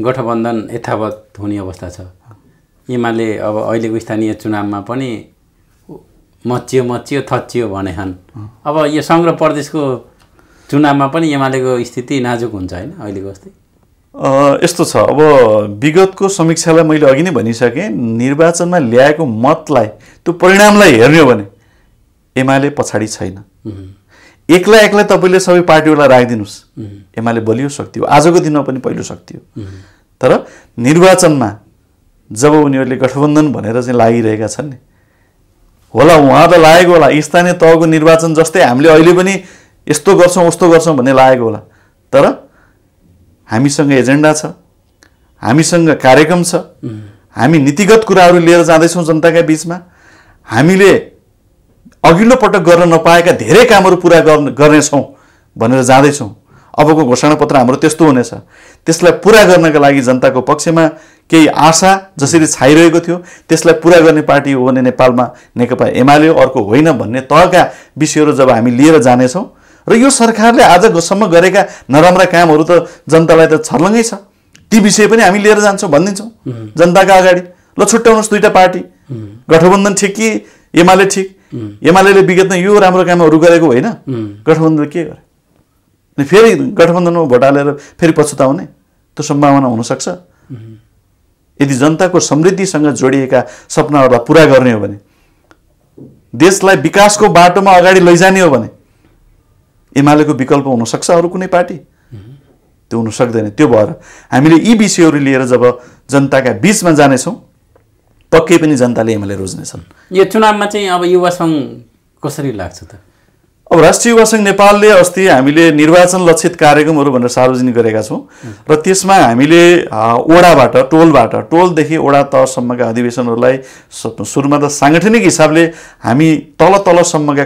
गठबन्धन यथावत हुने अवस्था छ। एमाले अब अहिलेको स्थानीय चुनावमा पनि मचियो थचियो भनेछन्। अब यो सङ्घ र प्रदेशको चुनावमा पनि एमालेको स्थिति नाजुक हुन्छ होइन अहिलेको जस्तै? यस्तो छ, अब विगतको समीक्षालाई मैले अघि नै भनिसकेँ, निर्वाचनमा ल्याएको मतलाई त्यो परिणामलाई हेर्ने हो भने एमाले पछाडि छैन। एक्लै तपाईँले सबै पार्टीहरूलाई राखिदिनुहोस्, एमाले बलियो शक्ति हो, आजको दिनमा पनि पहिलो शक्ति हो। तर निर्वाचनमा जब उनीहरूले गठबन्धन भनेर चाहिँ लागिरहेका छन् नि, होला उहाँ त लागेको होला स्थानीय तहको निर्वाचन जस्तै हामीले अहिले पनि यस्तो गर्छौँ उस्तो गर्छौँ भन्ने लागेको होला, तर हामीसँग एजेन्डा छ, हामीसँग कार्यक्रम छ, हामी नीतिगत कुराहरू लिएर जाँदैछौँ जनताका बिचमा, हामीले अघिल्लो पटक गर्न नपाएका धेरै कामहरू पुरा गर्नेछौँ भनेर जाँदैछौँ। अबको घोषणापत्र हाम्रो त्यस्तो हुनेछ। त्यसलाई पुरा गर्नका लागि जनताको पक्षमा केही आशा जसरी छाइरहेको थियो त्यसलाई पुरा गर्ने पार्टी हो भने नेपालमा नेकपा एमाले हो, अर्को होइन भन्ने तहका विषयहरू जब हामी लिएर जानेछौँ र यो सरकारले आजसम्म गरेका नराम्रा कामहरू त जनतालाई त छर्लङ्गै छ, ती विषय पनि हामी लिएर जान्छौँ भनिदिन्छौँ जनताका अगाडि। ल छुट्याउनुहोस् दुईटा पार्टी, गठबन्धन ठिक कि एमाले ठिक? एमाले विगतमा यो राम्रो कामहरू गरेको होइन, गठबन्धनले के गरे? अनि फेरि गठबन्धनमा भोट हालेर फेरि पछुताउने त्यो सम्भावना हुनसक्छ। यदि जनताको समृद्धिसँग जोडिएका सपनाहरूलाई पुरा गर्ने हो भने, देशलाई विकासको बाटोमा अगाडि लैजाने हो भने एमालेको विकल्प हुनसक्छ अरू कुनै पार्टी? त्यो हुन सक्दैन। त्यो भएर हामीले यी विषयहरू लिएर जब जनताका बिचमा जानेछौँ पक्कै पनि जनताले एमाले रोज्नेछन्। यो चुनावमा चाहिँ अब युवा सङ्घ कसरी लाग्छ त? अब राष्ट्रिय युवा सङ्घ नेपालले अस्ति हामीले निर्वाचन लक्षित कार्यक्रमहरू भनेर सार्वजनिक गरेका छौँ र त्यसमा हामीले वडाबाट टोलदेखि वडा तहसम्मका अधिवेशनहरूलाई सुरुमा त साङ्गठनिक हिसाबले हामी तलसम्मका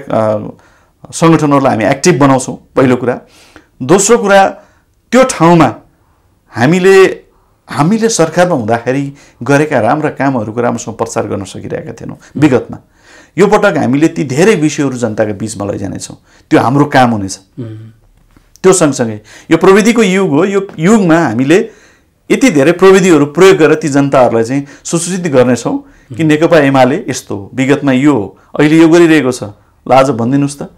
सङ्गठनहरूलाई हामी एक्टिभ बनाउँछौँ पहिलो कुरा। दोस्रो कुरा, त्यो ठाउँमा हामीले सरकारमा हुँदाखेरि गरेका राम्रा कामहरूको राम्रोसँग प्रचार गर्न सकिरहेका थिएनौँ विगतमा। यो पटक हामीले ती धेरै विषयहरू जनताका बिचमा लैजानेछौँ, त्यो हाम्रो काम हुनेछ। त्यो सँगसँगै यो प्रविधिको युग हो, यो युगमा हामीले यति धेरै प्रविधिहरू प्रयोग गरेर ती जनताहरूलाई चाहिँ सुसूचित गर्नेछौँ कि नेकपा एमाले यस्तो हो, विगतमा यो हो, अहिले यो गरिरहेको छ। ल आज भनिदिनुहोस् त,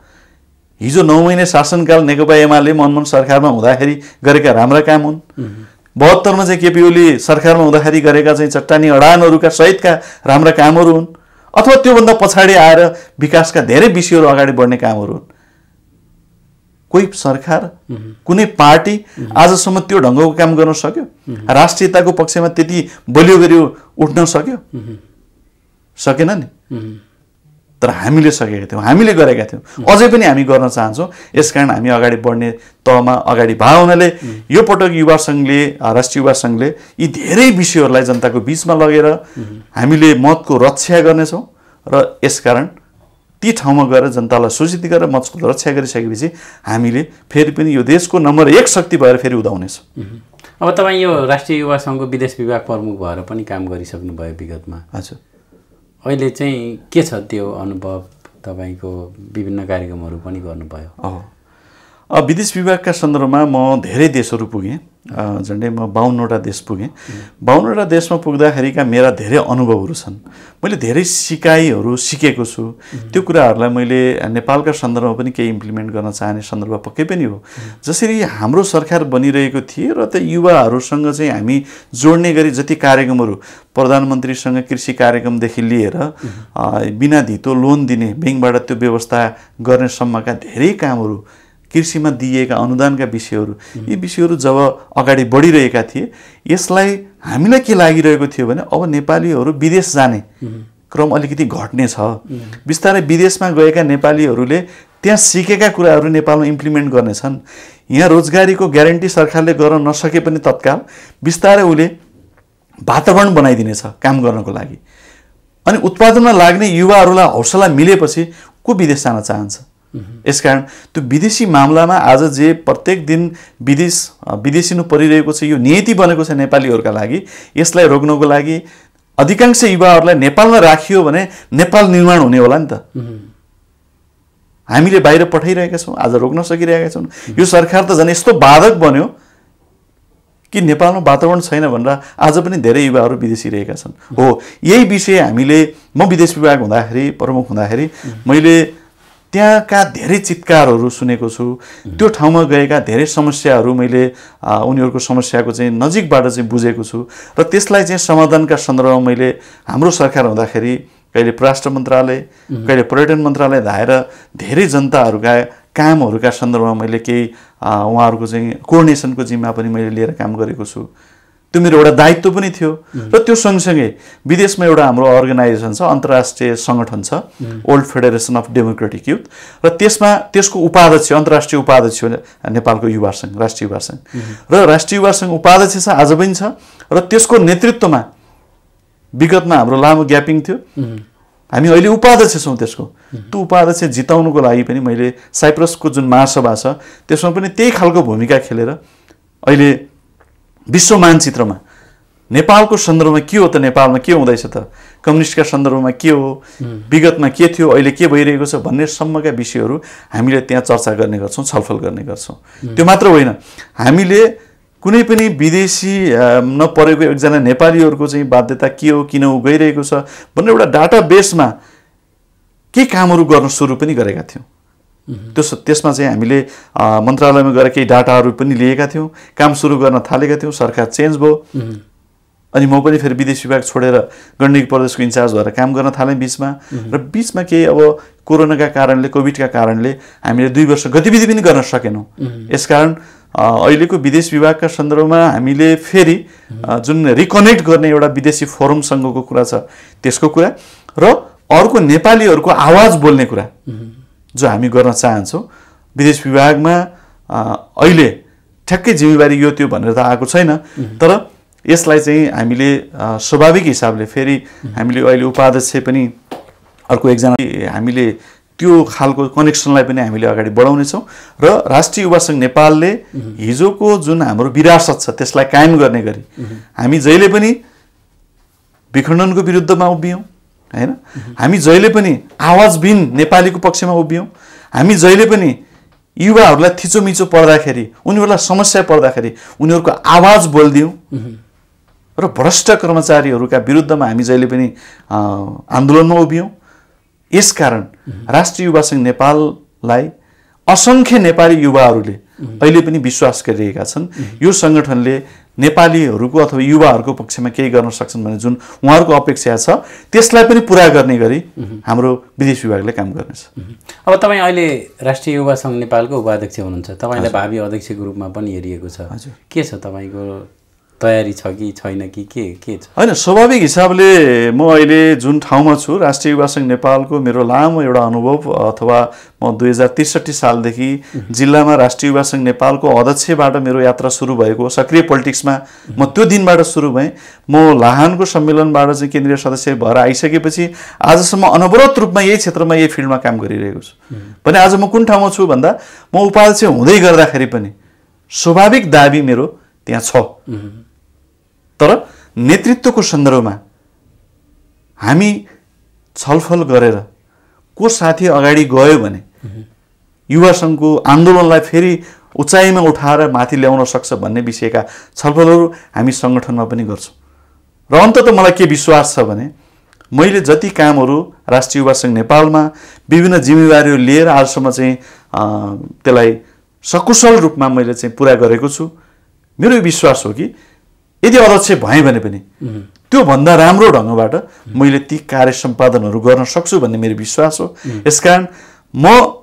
हिजो 9 महिने शासनकाल नेकपा एमाले मनमोहन सरकारमा हुँदाखेरि गरेका राम्रा काम हुन्। 72 मा चाहिँ केपी ओली सरकारमा हुँदाखेरि गरेका चाहिँ चट्टानी अडानहरूका सहितका राम्रा कामहरू हुन्, अथवा त्योभन्दा पछाडि आएर विकासका धेरै विषयहरू अगाडि बढ्ने कामहरू हुन्। कोही सरकार कुनै पार्टी आजसम्म त्यो ढङ्गको काम गर्न सक्यो? राष्ट्रियताको पक्षमा त्यति बलियो गरी उठ्न सक्यो? सकेन नि। तर हामीले सकेका थियौँ, हामीले गरेका थियौँ, अझै पनि हामी गर्न चाहन्छौँ। यसकारण हामी अगाडि बढ्ने तहमा अगाडि भए हुनाले यो पटक युवा सङ्घले, राष्ट्रिय युवा सङ्घले यी धेरै विषयहरूलाई जनताको बिचमा लगेर हामीले मतको रक्षा गर्नेछौँ र यसकारण ती ठाउँमा गएर जनतालाई सूचित गरेर मतको रक्षा गरिसकेपछि हामीले फेरि पनि यो देशको नम्बर 1 शक्ति भएर फेरि उदाउनेछौँ। अब तपाईँ यो राष्ट्रिय युवा सङ्घको विदेश विभाग प्रमुख भएर पनि काम गरिसक्नु भयो विगतमा। हजुर, अहिले चाहिँ के छ त्यो अनुभव? तपाईँको विभिन्न कार्यक्रमहरू पनि गर्नुभयो। विदेश विभागका सन्दर्भमा म धेरै देशहरू पुगेँ, झन्डै म 52वटा देश पुगेँ। 52वटा देशमा पुग्दाखेरिका मेरा धेरै अनुभवहरू छन्। मैले धेरै सिकाइहरू सिकेको छु। त्यो कुराहरूलाई मैले नेपालका सन्दर्भमा पनि केही इम्प्लिमेन्ट गर्न चाहने सन्दर्भ पक्कै पनि हो। जसरी हाम्रो सरकार बनिरहेको थिए र त युवाहरूसँग चाहिँ हामी जोड्ने गरी जति कार्यक्रमहरू, प्रधानमन्त्रीसँग कृषि कार्यक्रमदेखि लिएर बिना धितो लोन दिने ब्याङ्कबाट त्यो व्यवस्था गर्ने सम्मका धेरै कामहरू, कृषिमा दिएका अनुदानका विषयहरू, यी विषयहरू जब अगाडि बढिरहेका थिए, यसलाई हामीलाई के लागिरहेको थियो भने अब नेपालीहरू विदेश जाने क्रम अलिकति घट्ने छ। बिस्तारै विदेशमा गएका नेपालीहरूले त्यहाँ सिकेका कुराहरू नेपालमा इम्प्लिमेन्ट गर्नेछन्। यहाँ रोजगारीको ग्यारेन्टी सरकारले गर्न नसके पनि तत्काल बिस्तारै उसले वातावरण बनाइदिनेछ काम गर्नको लागि। अनि उत्पादनमा लाग्ने युवाहरूलाई हौसला मिलेपछि को विदेश जान चाहन्छ? यसकारण त्यो विदेशी मामलामा आज जे प्रत्येक दिन विदेशिनु परिरहेको छ, यो नियति बनेको छ नेपालीहरूका लागि। यसलाई रोक्नको लागि अधिकांश युवाहरूलाई नेपालमा राखियो भने नेपाल निर्माण हुने होला नि त। हामीले बाहिर पठाइरहेका छौँ, आज रोक्न सकिरहेका छौँ। यो सरकार त झन् यस्तो बाधक बन्यो कि नेपालमा वातावरण छैन भनेर आज पनि धेरै युवाहरू विदेशी रहेका छन्। हो, यही विषय हामीले, म विदेश विभाग हुँदाखेरि, प्रमुख हुँदाखेरि मैले त्यहाँका धेरै चित्कारहरू सुनेको छु। त्यो ठाउँमा गएका धेरै समस्याहरू मैले उनीहरूको समस्याको चाहिँ नजिकबाट चाहिँ बुझेको छु र त्यसलाई चाहिँ समाधानका सन्दर्भमा मैले हाम्रो सरकार हुँदाखेरि कहिले परराष्ट्र मन्त्रालय, कहिले पर्यटन मन्त्रालय धाएर धेरै जनताहरूका कामहरूका सन्दर्भमा मैले केही उहाँहरूको चाहिँ कोअर्डिनेसनको जिम्मा पनि मैले लिएर काम गरेको छु। त्यो मेरो एउटा दायित्व पनि थियो। र त्यो सँगसँगै विदेशमा एउटा हाम्रो अर्गनाइजेसन छ, अन्तर्राष्ट्रिय सङ्गठन छ, old federation of democratic youth, र त्यसको उपाध्यक्ष, अन्तर्राष्ट्रिय उपाध्यक्ष नेपालको युवा सङ्घ, राष्ट्रिय युवा सङ्घ, र राष्ट्रिय युवा सङ्घ उपाध्यक्ष छ, आज पनि छ। र त्यसको नेतृत्वमा विगतमा हाम्रो लामो ग्यापिङ थियो, हामी अहिले उपाध्यक्ष छौँ त्यसको। त्यो उपाध्यक्ष जिताउनुको लागि पनि मैले साइप्रसको जुन महासभा छ त्यसमा पनि त्यही खालको भूमिका खेलेर अहिले विश्व मानचित्रमा नेपालको सन्दर्भमा के हो त, नेपालमा के हुँदैछ त, कम्युनिस्टका सन्दर्भमा के हो, विगतमा के थियो, अहिले के भइरहेको छ भन्ने सम्मका विषयहरू हामीले त्यहाँ चर्चा गर्ने गर्छौँ, छलफल गर्ने गर्छौँ। त्यो मात्र होइन, हामीले कुनै पनि विदेशी नपरेको एकजना नेपालीहरूको चाहिँ बाध्यता के हो, किन ऊ गइरहेको छ भन्ने एउटा डाटा बेसमा के कामहरू गर्न सुरु पनि गरेका थियौँ। त्यसमा चाहिँ हामीले मन्त्रालयमा गएर केही डाटाहरू पनि लिएका थियौँ, काम सुरु गर्न थालेका थियौँ। सरकार चेन्ज भयो अनि म पनि फेरि विदेश विभाग छोडेर गण्डकी प्रदेशको इन्चार्ज भएर काम गर्न थालेँ बिचमा। र बिचमा केही अब कोरोनाका कारणले, कोभिडका कारणले हामीले 2 वर्ष गतिविधि पनि गर्न सकेनौँ। यसकारण अहिलेको विदेश विभागका सन्दर्भमा हामीले फेरि जुन रिकनेक्ट गर्ने एउटा विदेशी फोरमसँगको कुरा छ त्यसको कुरा र अर्को नेपालीहरूको आवाज बोल्ने कुरा जो हामी गर्न चाहन्छौँ। विदेश विभागमा अहिले ठ्याक्कै जिम्मेवारी यो त्यो भनेर त आएको छैन, तर यसलाई चाहिँ हामीले स्वाभाविक हिसाबले फेरि हामीले अहिले उपाध्यक्ष पनि अर्को एकजना, हामीले त्यो खालको कनेक्सनलाई पनि हामीले अगाडि बढाउनेछौँ। र राष्ट्रिय युवा सङ्घ नेपालले हिजोको जुन हाम्रो विरासत छ त्यसलाई कायम गर्ने गरी हामी जहिले पनि विखण्डनको विरुद्धमा उभियौँ, हैन? हामी जहिले पनि आवाजबिन नेपालीको पक्षमा उभियौँ। हामी जहिले पनि युवाहरूलाई थिचोमिचो पर्दाखेरि, उनीहरूलाई समस्या पर्दाखेरि उनीहरूको आवाज बोल्दियौँ र भ्रष्ट कर्मचारीहरूका विरुद्धमा हामी जहिले पनि आन्दोलनमा उभियौँ। यसकारण राष्ट्रिय युवा सङ्घ नेपाललाई असङ्ख्य नेपाली युवाहरूले अहिले पनि विश्वास गरिरहेका छन्। यो सङ्गठनले नेपालीहरूको अथवा युवाहरूको पक्षमा केही गर्न सक्छन् भन्ने जुन उहाँहरूको अपेक्षा छ त्यसलाई पनि पुरा गर्ने गरी हाम्रो विदेश विभागले काम गर्नेछ। अब तपाईँ अहिले राष्ट्रिय युवा सङ्घ नेपालको उपाध्यक्ष हुनुहुन्छ, तपाईँलाई भावी अध्यक्षको रूपमा पनि हेरिएको छ। हजुर, के छ तपाईँको तयारी छ कि छैन कि के छ? होइन, स्वाभाविक हिसाबले म अहिले जुन ठाउँमा छु, राष्ट्रिय युवा सङ्घ नेपालको मेरो लामो एउटा अनुभव, अथवा म 2063 सालदेखि जिल्लामा राष्ट्रिय युवा सङ्घ नेपालको अध्यक्षबाट मेरो यात्रा सुरु भएको, सक्रिय पोलिटिक्समा म त्यो दिनबाट सुरु भएँ। म लाहानको सम्मेलनबाट चाहिँ केन्द्रीय सदस्य भएर आइसकेपछि आजसम्म अनवरत रूपमा यही क्षेत्रमा, यही फिल्डमा काम गरिरहेको छु। भने आज म कुन ठाउँमा छु भन्दा म उपाध्यक्ष हुँदै गर्दाखेरि पनि स्वाभाविक दाबी मेरो त्यहाँ छ, तर नेतृत्वको सन्दर्भमा हामी छलफल गरेर को साथी अगाडि गयो भने युवा सङ्घको आन्दोलनलाई फेरि उचाइमा उठाएर माथि ल्याउन सक्छ भन्ने विषयका छलफलहरू हामी सङ्गठनमा पनि गर्छौँ। र अन्ततः मलाई के विश्वास छ भने मैले जति कामहरू राष्ट्रिय युवा सङ्घ नेपालमा विभिन्न जिम्मेवारीहरू लिएर आजसम्म चाहिँ त्यसलाई सकुशल रूपमा मैले चाहिँ पुरा गरेको छु। मेरो विश्वास हो कि यदि अध्यक्ष भएँ भने पनि त्योभन्दा राम्रो ढङ्गबाट मैले ती कार्य सम्पादनहरू गर्न सक्छु भन्ने मेरो विश्वास हो। यसकारण म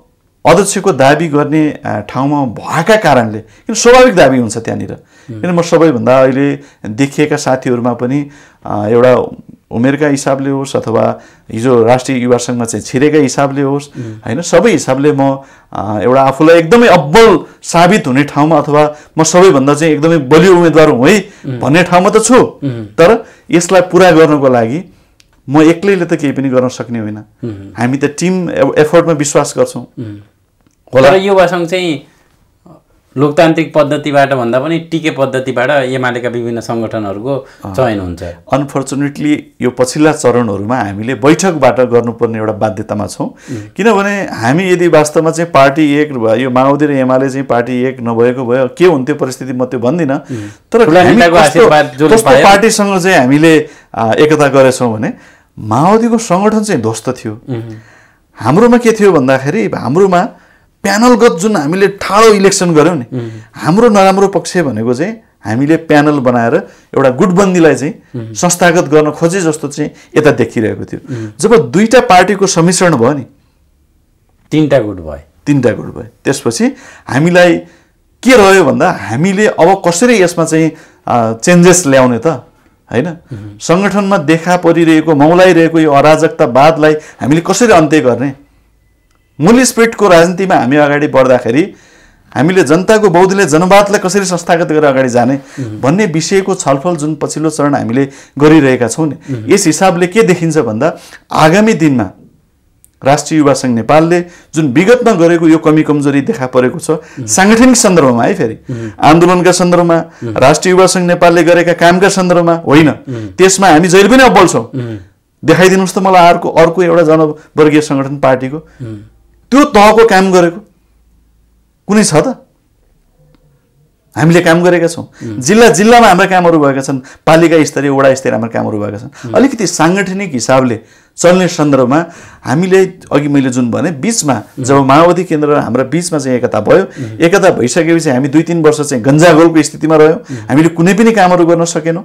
अध्यक्षको दाबी गर्ने ठाउँमा भएका कारणले, किन स्वाभाविक दाबी हुन्छ त्यहाँनिर, किन म सबैभन्दा अहिले देखिएका साथीहरूमा पनि एउटा उमेरका हिसाबले होस् अथवा हिजो राष्ट्रिय युवा सङ्घमा चाहिँ छिरेका हिसाबले होस्, होइन, सबै हिसाबले म एउटा आफूलाई एकदमै अब्बल साबित हुने ठाउँमा अथवा म सबैभन्दा चाहिँ एकदमै बलियो उम्मेदवार हुँ है भन्ने ठाउँमा त छु। तर यसलाई पुरा गर्नको लागि म एक्लैले त केही पनि गर्न सक्ने होइन। हामी त टिम एफर्टमा विश्वास गर्छौँ। होला, युवा सङ्घ चाहिँ लोकतान्त्रिक पद्धतिबाट भन्दा पनि टिके पद्धतिबाट एमालेका विभिन्न सङ्गठनहरूको चयन हुन्छ। अनफर्चुनेटली यो पछिल्ला चरणहरूमा हामीले बैठकबाट गर्नुपर्ने एउटा बाध्यतामा छौँ, किनभने हामी यदि वास्तवमा चाहिँ पार्टी एक यो माओवादी र एमाले चाहिँ पार्टी एक नभएको भए के हुन्थ्यो परिस्थिति म त्यो भन्दिनँ, तर कस्तो पार्टीसँग चाहिँ हामीले एकता गरेछौँ भने माओवादीको सङ्गठन चाहिँ ध्वस्त थियो। हाम्रोमा के थियो भन्दाखेरि हाम्रोमा प्यानलगत जुन हामीले ठाडो इलेक्सन गऱ्यौँ नि, हाम्रो नराम्रो पक्ष भनेको चाहिँ हामीले प्यानल बनाएर एउटा गुटबन्दीलाई चाहिँ संस्थागत गर्न खोजे जस्तो चाहिँ यता देखिरहेको थियो। जब दुईटा पार्टीको सम्मिश्रण भयो नि, तीनटा गुट भयो, त्यसपछि हामीलाई के रह्यो भन्दा हामीले अब कसरी यसमा चाहिँ चेन्जेस ल्याउने त हैन, सङ्गठनमा देखा परिरहेको मौलाइरहेको यो अराजकतावादलाई हामीले कसरी अन्त्य गर्ने, मूल्य स्पिरिटको राजनीतिमा हामी अगाडि बढ्दाखेरि हामीले जनताको बौद्धले जनवादलाई कसरी संस्थागत गरेर अगाडि जाने भन्ने विषयको छलफल जुन पछिल्लो चरण हामीले गरिरहेका छौँ नि, यस हिसाबले के देखिन्छ भन्दा आगामी दिनमा राष्ट्रिय युवा सङ्घ नेपालले जुन विगतमा गरेको यो कमी कमजोरी देखा परेको छ साङ्गठनिक सन्दर्भमा है, फेरि आन्दोलनका सन्दर्भमा राष्ट्रिय युवा सङ्घ नेपालले गरेका कामका सन्दर्भमा होइन, त्यसमा हामी जहिले पनि अब्बल छौँ। देखाइदिनुहोस् त मलाई अर्को एउटा जनवर्गीय सङ्गठन पार्टीको त्यो तहको काम गरेको कुनै छ त? हामीले काम गरेका छौँ, जिल्लामा हाम्रा कामहरू भएका छन्, पालिका स्तरीय वडा स्तरीय हाम्रा कामहरू भएका छन्। अलिकति साङ्गठनिक हिसाबले चल्ने सन्दर्भमा हामीले अघि मैले जुन भने बिचमा जब माओवादी केन्द्र र हाम्रा बिचमा चाहिँ एकता भयो, एकता भइसकेपछि हामी 2-3 वर्ष चाहिँ गन्जागोलको स्थितिमा रह्यौँ, हामीले कुनै पनि कामहरू गर्न सकेनौँ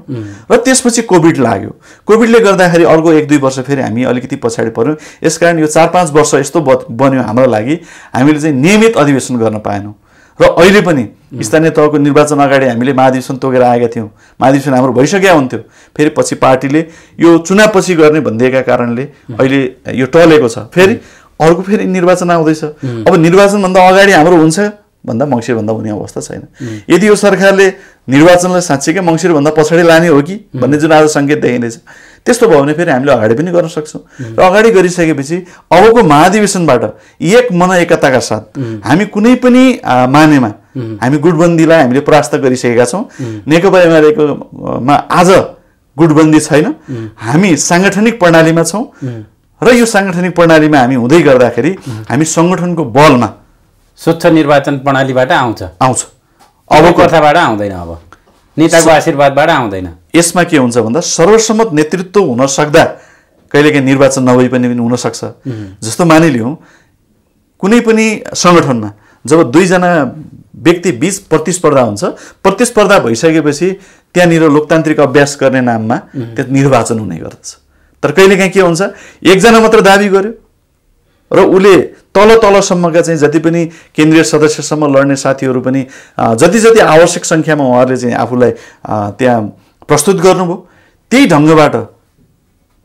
र त्यसपछि कोभिड लाग्यो। कोभिडले गर्दाखेरि अर्को 1-2 वर्ष फेरि हामी अलिकति पछाडि पऱ्यौँ। यसकारण यो 4-5 वर्ष यस्तो बन्यो हाम्रो लागि, हामीले चाहिँ नियमित अधिवेशन गर्न पाएनौँ र अहिले पनि स्थानीय तहको निर्वाचन अगाडि हामीले महाधिवेशन तोकेर आएका थियौँ। महाधिवेशन हाम्रो भइसकेका हुन्थ्यो, फेरि पछि पार्टीले यो चुनावपछि गर्ने भनिदिएका कारणले अहिले यो टलेको छ। फेरि अर्को फेरि निर्वाचन आउँदैछ। अब निर्वाचनभन्दा अगाडि हाम्रो हुन्छ भन्दा मङ्सिरभन्दा हुने अवस्था छैन। यदि यो सरकारले निर्वाचनलाई साँच्चीकै मङ्सिरभन्दा पछाडि लाने हो कि भन्ने जुन आज सङ्केत देखिँदैछ, त्यस्तो भयो भने फेरि हामीले अगाडि पनि गर्न सक्छौँ र अगाडि गरिसकेपछि अबको महाधिवेशनबाट एक मन एकताका साथ हामी कुनै पनि मानेमा हामी गुटबन्दीलाई हामीले परास्त गरिसकेका छौँ। नेकपा एमालेकोमा आज गुटबन्दी छैन, हामी साङ्गठनिक प्रणालीमा छौँ र यो साङ्गठनिक प्रणालीमा हामी हुँदै गर्दाखेरि हामी सङ्गठनको बलमा स्वच्छ निर्वाचन प्रणालीबाट आउँछ अब कथाबाट आउँदैन, अब नेताको आशीर्वादबाट आउँदैन। यसमा के हुन्छ भन्दा सर्वसम्मत नेतृत्व हुन सक्दा कहिलेकाहीँ निर्वाचन नभई पनि हुनसक्छ। जस्तो मानिलिउँ कुनै पनि सङ्गठनमा जब 2 जना व्यक्ति बीच प्रतिस्पर्धा हुन्छ, प्रतिस्पर्धा भइसकेपछि त्यहाँनिर लोकतान्त्रिक अभ्यास गर्ने नाममा त्यो निर्वाचन हुने गर्दछ। तर कहिलेकाहीँ के हुन्छ, एकजना मात्र दाबी गर्यो र उसले तलसम्मका चाहिँ जति पनि केन्द्रीय सदस्यसम्म लड्ने साथीहरू पनि जति आवश्यक सङ्ख्यामा उहाँहरूले चाहिँ आफूलाई त्यहाँ प्रस्तुत गर्नुभयो। त्यही ढङ्गबाट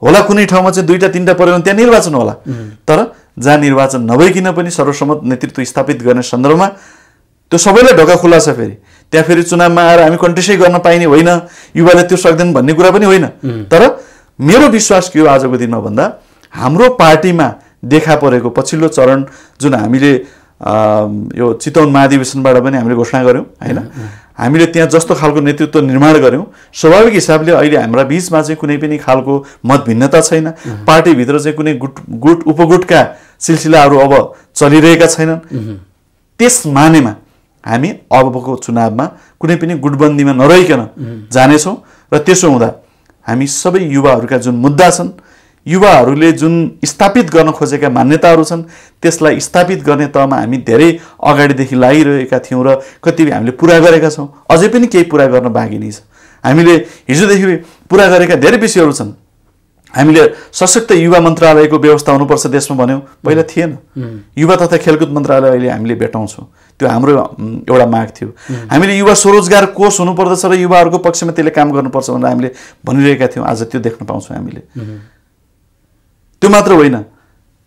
होला कुनै ठाउँमा चाहिँ 2-3टा पऱ्यो भने त्यहाँ निर्वाचन होला, तर जहाँ निर्वाचन नभइकन पनि सर्वसम्मत नेतृत्व स्थापित गर्ने सन्दर्भमा त्यो सबैलाई ढोका खुला छ। फेरि त्यहाँ फेरि चुनावमा आएर हामी कन्टेस्टै गर्न पाइने होइन, युवाले त्यो सक्दैन भन्ने कुरा पनि होइन। तर मेरो विश्वास के हो आजको दिनमा भन्दा हाम्रो पार्टीमा देखा परेको पछिल्लो चरण जुन हामीले यो चितवन महाधिवेशनबाट पनि हामीले घोषणा गऱ्यौँ होइन, हामीले त्यहाँ जस्तो खालको नेतृत्व निर्माण गऱ्यौँ, स्वाभाविक हिसाबले अहिले हाम्रा बिचमा चाहिँ कुनै पनि खालको मत भिन्नता छैन। पार्टीभित्र चाहिँ कुनै गुट उपगुटका सिलसिलाहरू अब चलिरहेका छैनन्। त्यस मानेमा हामी अबको चुनावमा कुनै पनि गुटबन्दीमा नरहिकन जानेछौँ र त्यसो हुँदा हामी सबै युवाहरूका जुन मुद्दा छन्, युवाहरूले जुन स्थापित गर्न खोजेका मान्यताहरू छन्, त्यसलाई स्थापित गर्ने तहमा हामी धेरै अगाडिदेखि लागिरहेका थियौँ र कतिपय हामीले पुरा गरेका छौँ। अझै पनि केही पुरा गर्न बाँकी नै छ। हामीले हिजोदेखि पुरा गरेका धेरै विषयहरू छन्। हामीले सशक्त युवा मन्त्रालयको व्यवस्था हुनुपर्छ देशमा भन्यौँ, पहिला थिएन। युवा तथा खेलकुद मन्त्रालय अहिले हामीले भेटाउँछौँ, त्यो हाम्रो एउटा माग थियो। हामीले युवा स्वरोजगार कोष हुनुपर्दछ र युवाहरूको पक्षमा त्यसले काम गर्नुपर्छ भनेर हामीले भनिरहेका थियौँ। आज त्यो देख्न पाउँछौँ हामीले। त्यो मात्र होइन,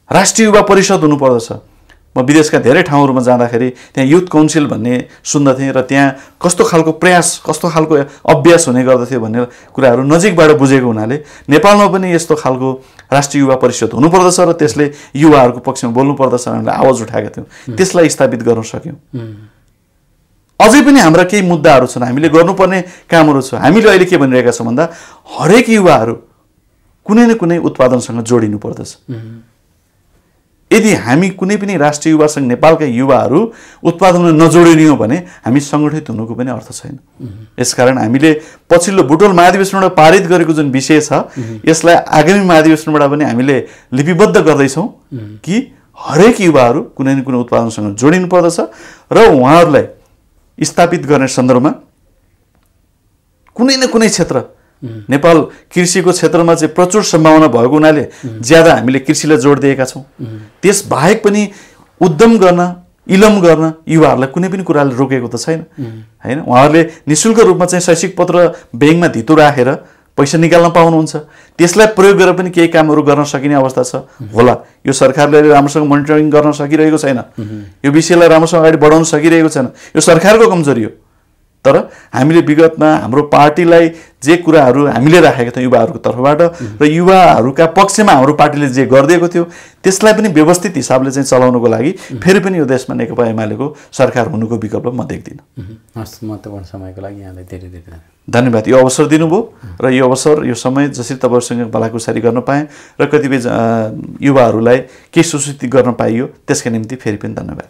राष्ट्रिय युवा परिषद हुनुपर्दछ। म विदेशका धेरै ठाउँहरूमा जाँदाखेरि त्यहाँ युथ काउन्सिल भन्ने सुन्दथेँ र त्यहाँ कस्तो खालको प्रयास, कस्तो खालको अभ्यास हुने गर्दथ्यो भन्ने कुराहरू नजिकबाट बुझेको हुनाले नेपालमा पनि यस्तो खालको राष्ट्रिय युवा परिषद हुनुपर्दछ र त्यसले युवाहरूको पक्षमा बोल्नुपर्दछ भनेर आवाज उठाएका थियौँ। त्यसलाई स्थापित गर्न सक्यौँ। अझै पनि हाम्रा केही मुद्दाहरू छन्, हामीले गर्नुपर्ने कामहरू छ। हामीले अहिले के भनिरहेका छौँ भन्दा हरेक युवाहरू कुनै न कुनै उत्पादनसँग जोडिनु पर्दछ। यदि हामी कुनै पनि राष्ट्रिय युवा सङ्घ नेपालका युवाहरू उत्पादनमा नजोडिने हो भने हामी सङ्गठित हुनुको पनि अर्थ छैन। यसकारण हामीले पछिल्लो बुटोल महाधिवेशनबाट पारित गरेको जुन विषय छ यसलाई आगामी महाधिवेशनबाट पनि हामीले लिपिबद्ध गर्दैछौँ कि हरेक युवाहरू कुनै न कुनै उत्पादनसँग जोडिनु पर्दछ र उहाँहरूलाई स्थापित गर्ने सन्दर्भमा कुनै न कुनै क्षेत्र, नेपाल कृषिको क्षेत्रमा चाहिँ प्रचुर सम्भावना भएको हुनाले ज्यादा हामीले कृषिलाई जोड दिएका छौँ। त्यसबाहेक पनि उद्यम गर्न, इलम गर्न युवाहरूलाई कुनै पनि कुराले रोकेको त छैन हैन। उहाँहरूले निःशुल्क रूपमा चाहिँ शैक्षिक पत्र ब्याङ्कमा धितो राखेर पैसा निकाल्न पाउनुहुन्छ। त्यसलाई प्रयोग गरेर पनि केही कामहरू गर्न सकिने अवस्था छ होला। यो सरकारले राम्रोसँग मोनिटरिङ गर्न सकिरहेको छैन, यो विषयलाई राम्रोसँग अगाडि बढाउन सकिरहेको छैन, यो सरकारको कमजोरी हो। तर हामीले विगतमा हाम्रो पार्टीलाई जे कुराहरू हामीले राखेका थियौँ युवाहरूको तर्फबाट र युवाहरूका पक्षमा हाम्रो पार्टीले जे गरिदिएको थियो त्यसलाई पनि व्यवस्थित हिसाबले चाहिँ चलाउनको लागि फेरि पनि यो देशमा नेकपा एमालेको सरकार हुनुको विकल्प म देख्दिनँ। हस्, महत्त्वपूर्ण समयको लागि यहाँलाई धेरै धेरै धन्यवाद। यो अवसर दिनुभयो र यो अवसर, यो समय जसरी तपाईँहरूसँग भलाकुसारी गर्न पाएँ र कतिपय युवाहरूलाई केही सुसूचित गर्न पाइयो त्यसका निम्ति फेरि पनि धन्यवाद।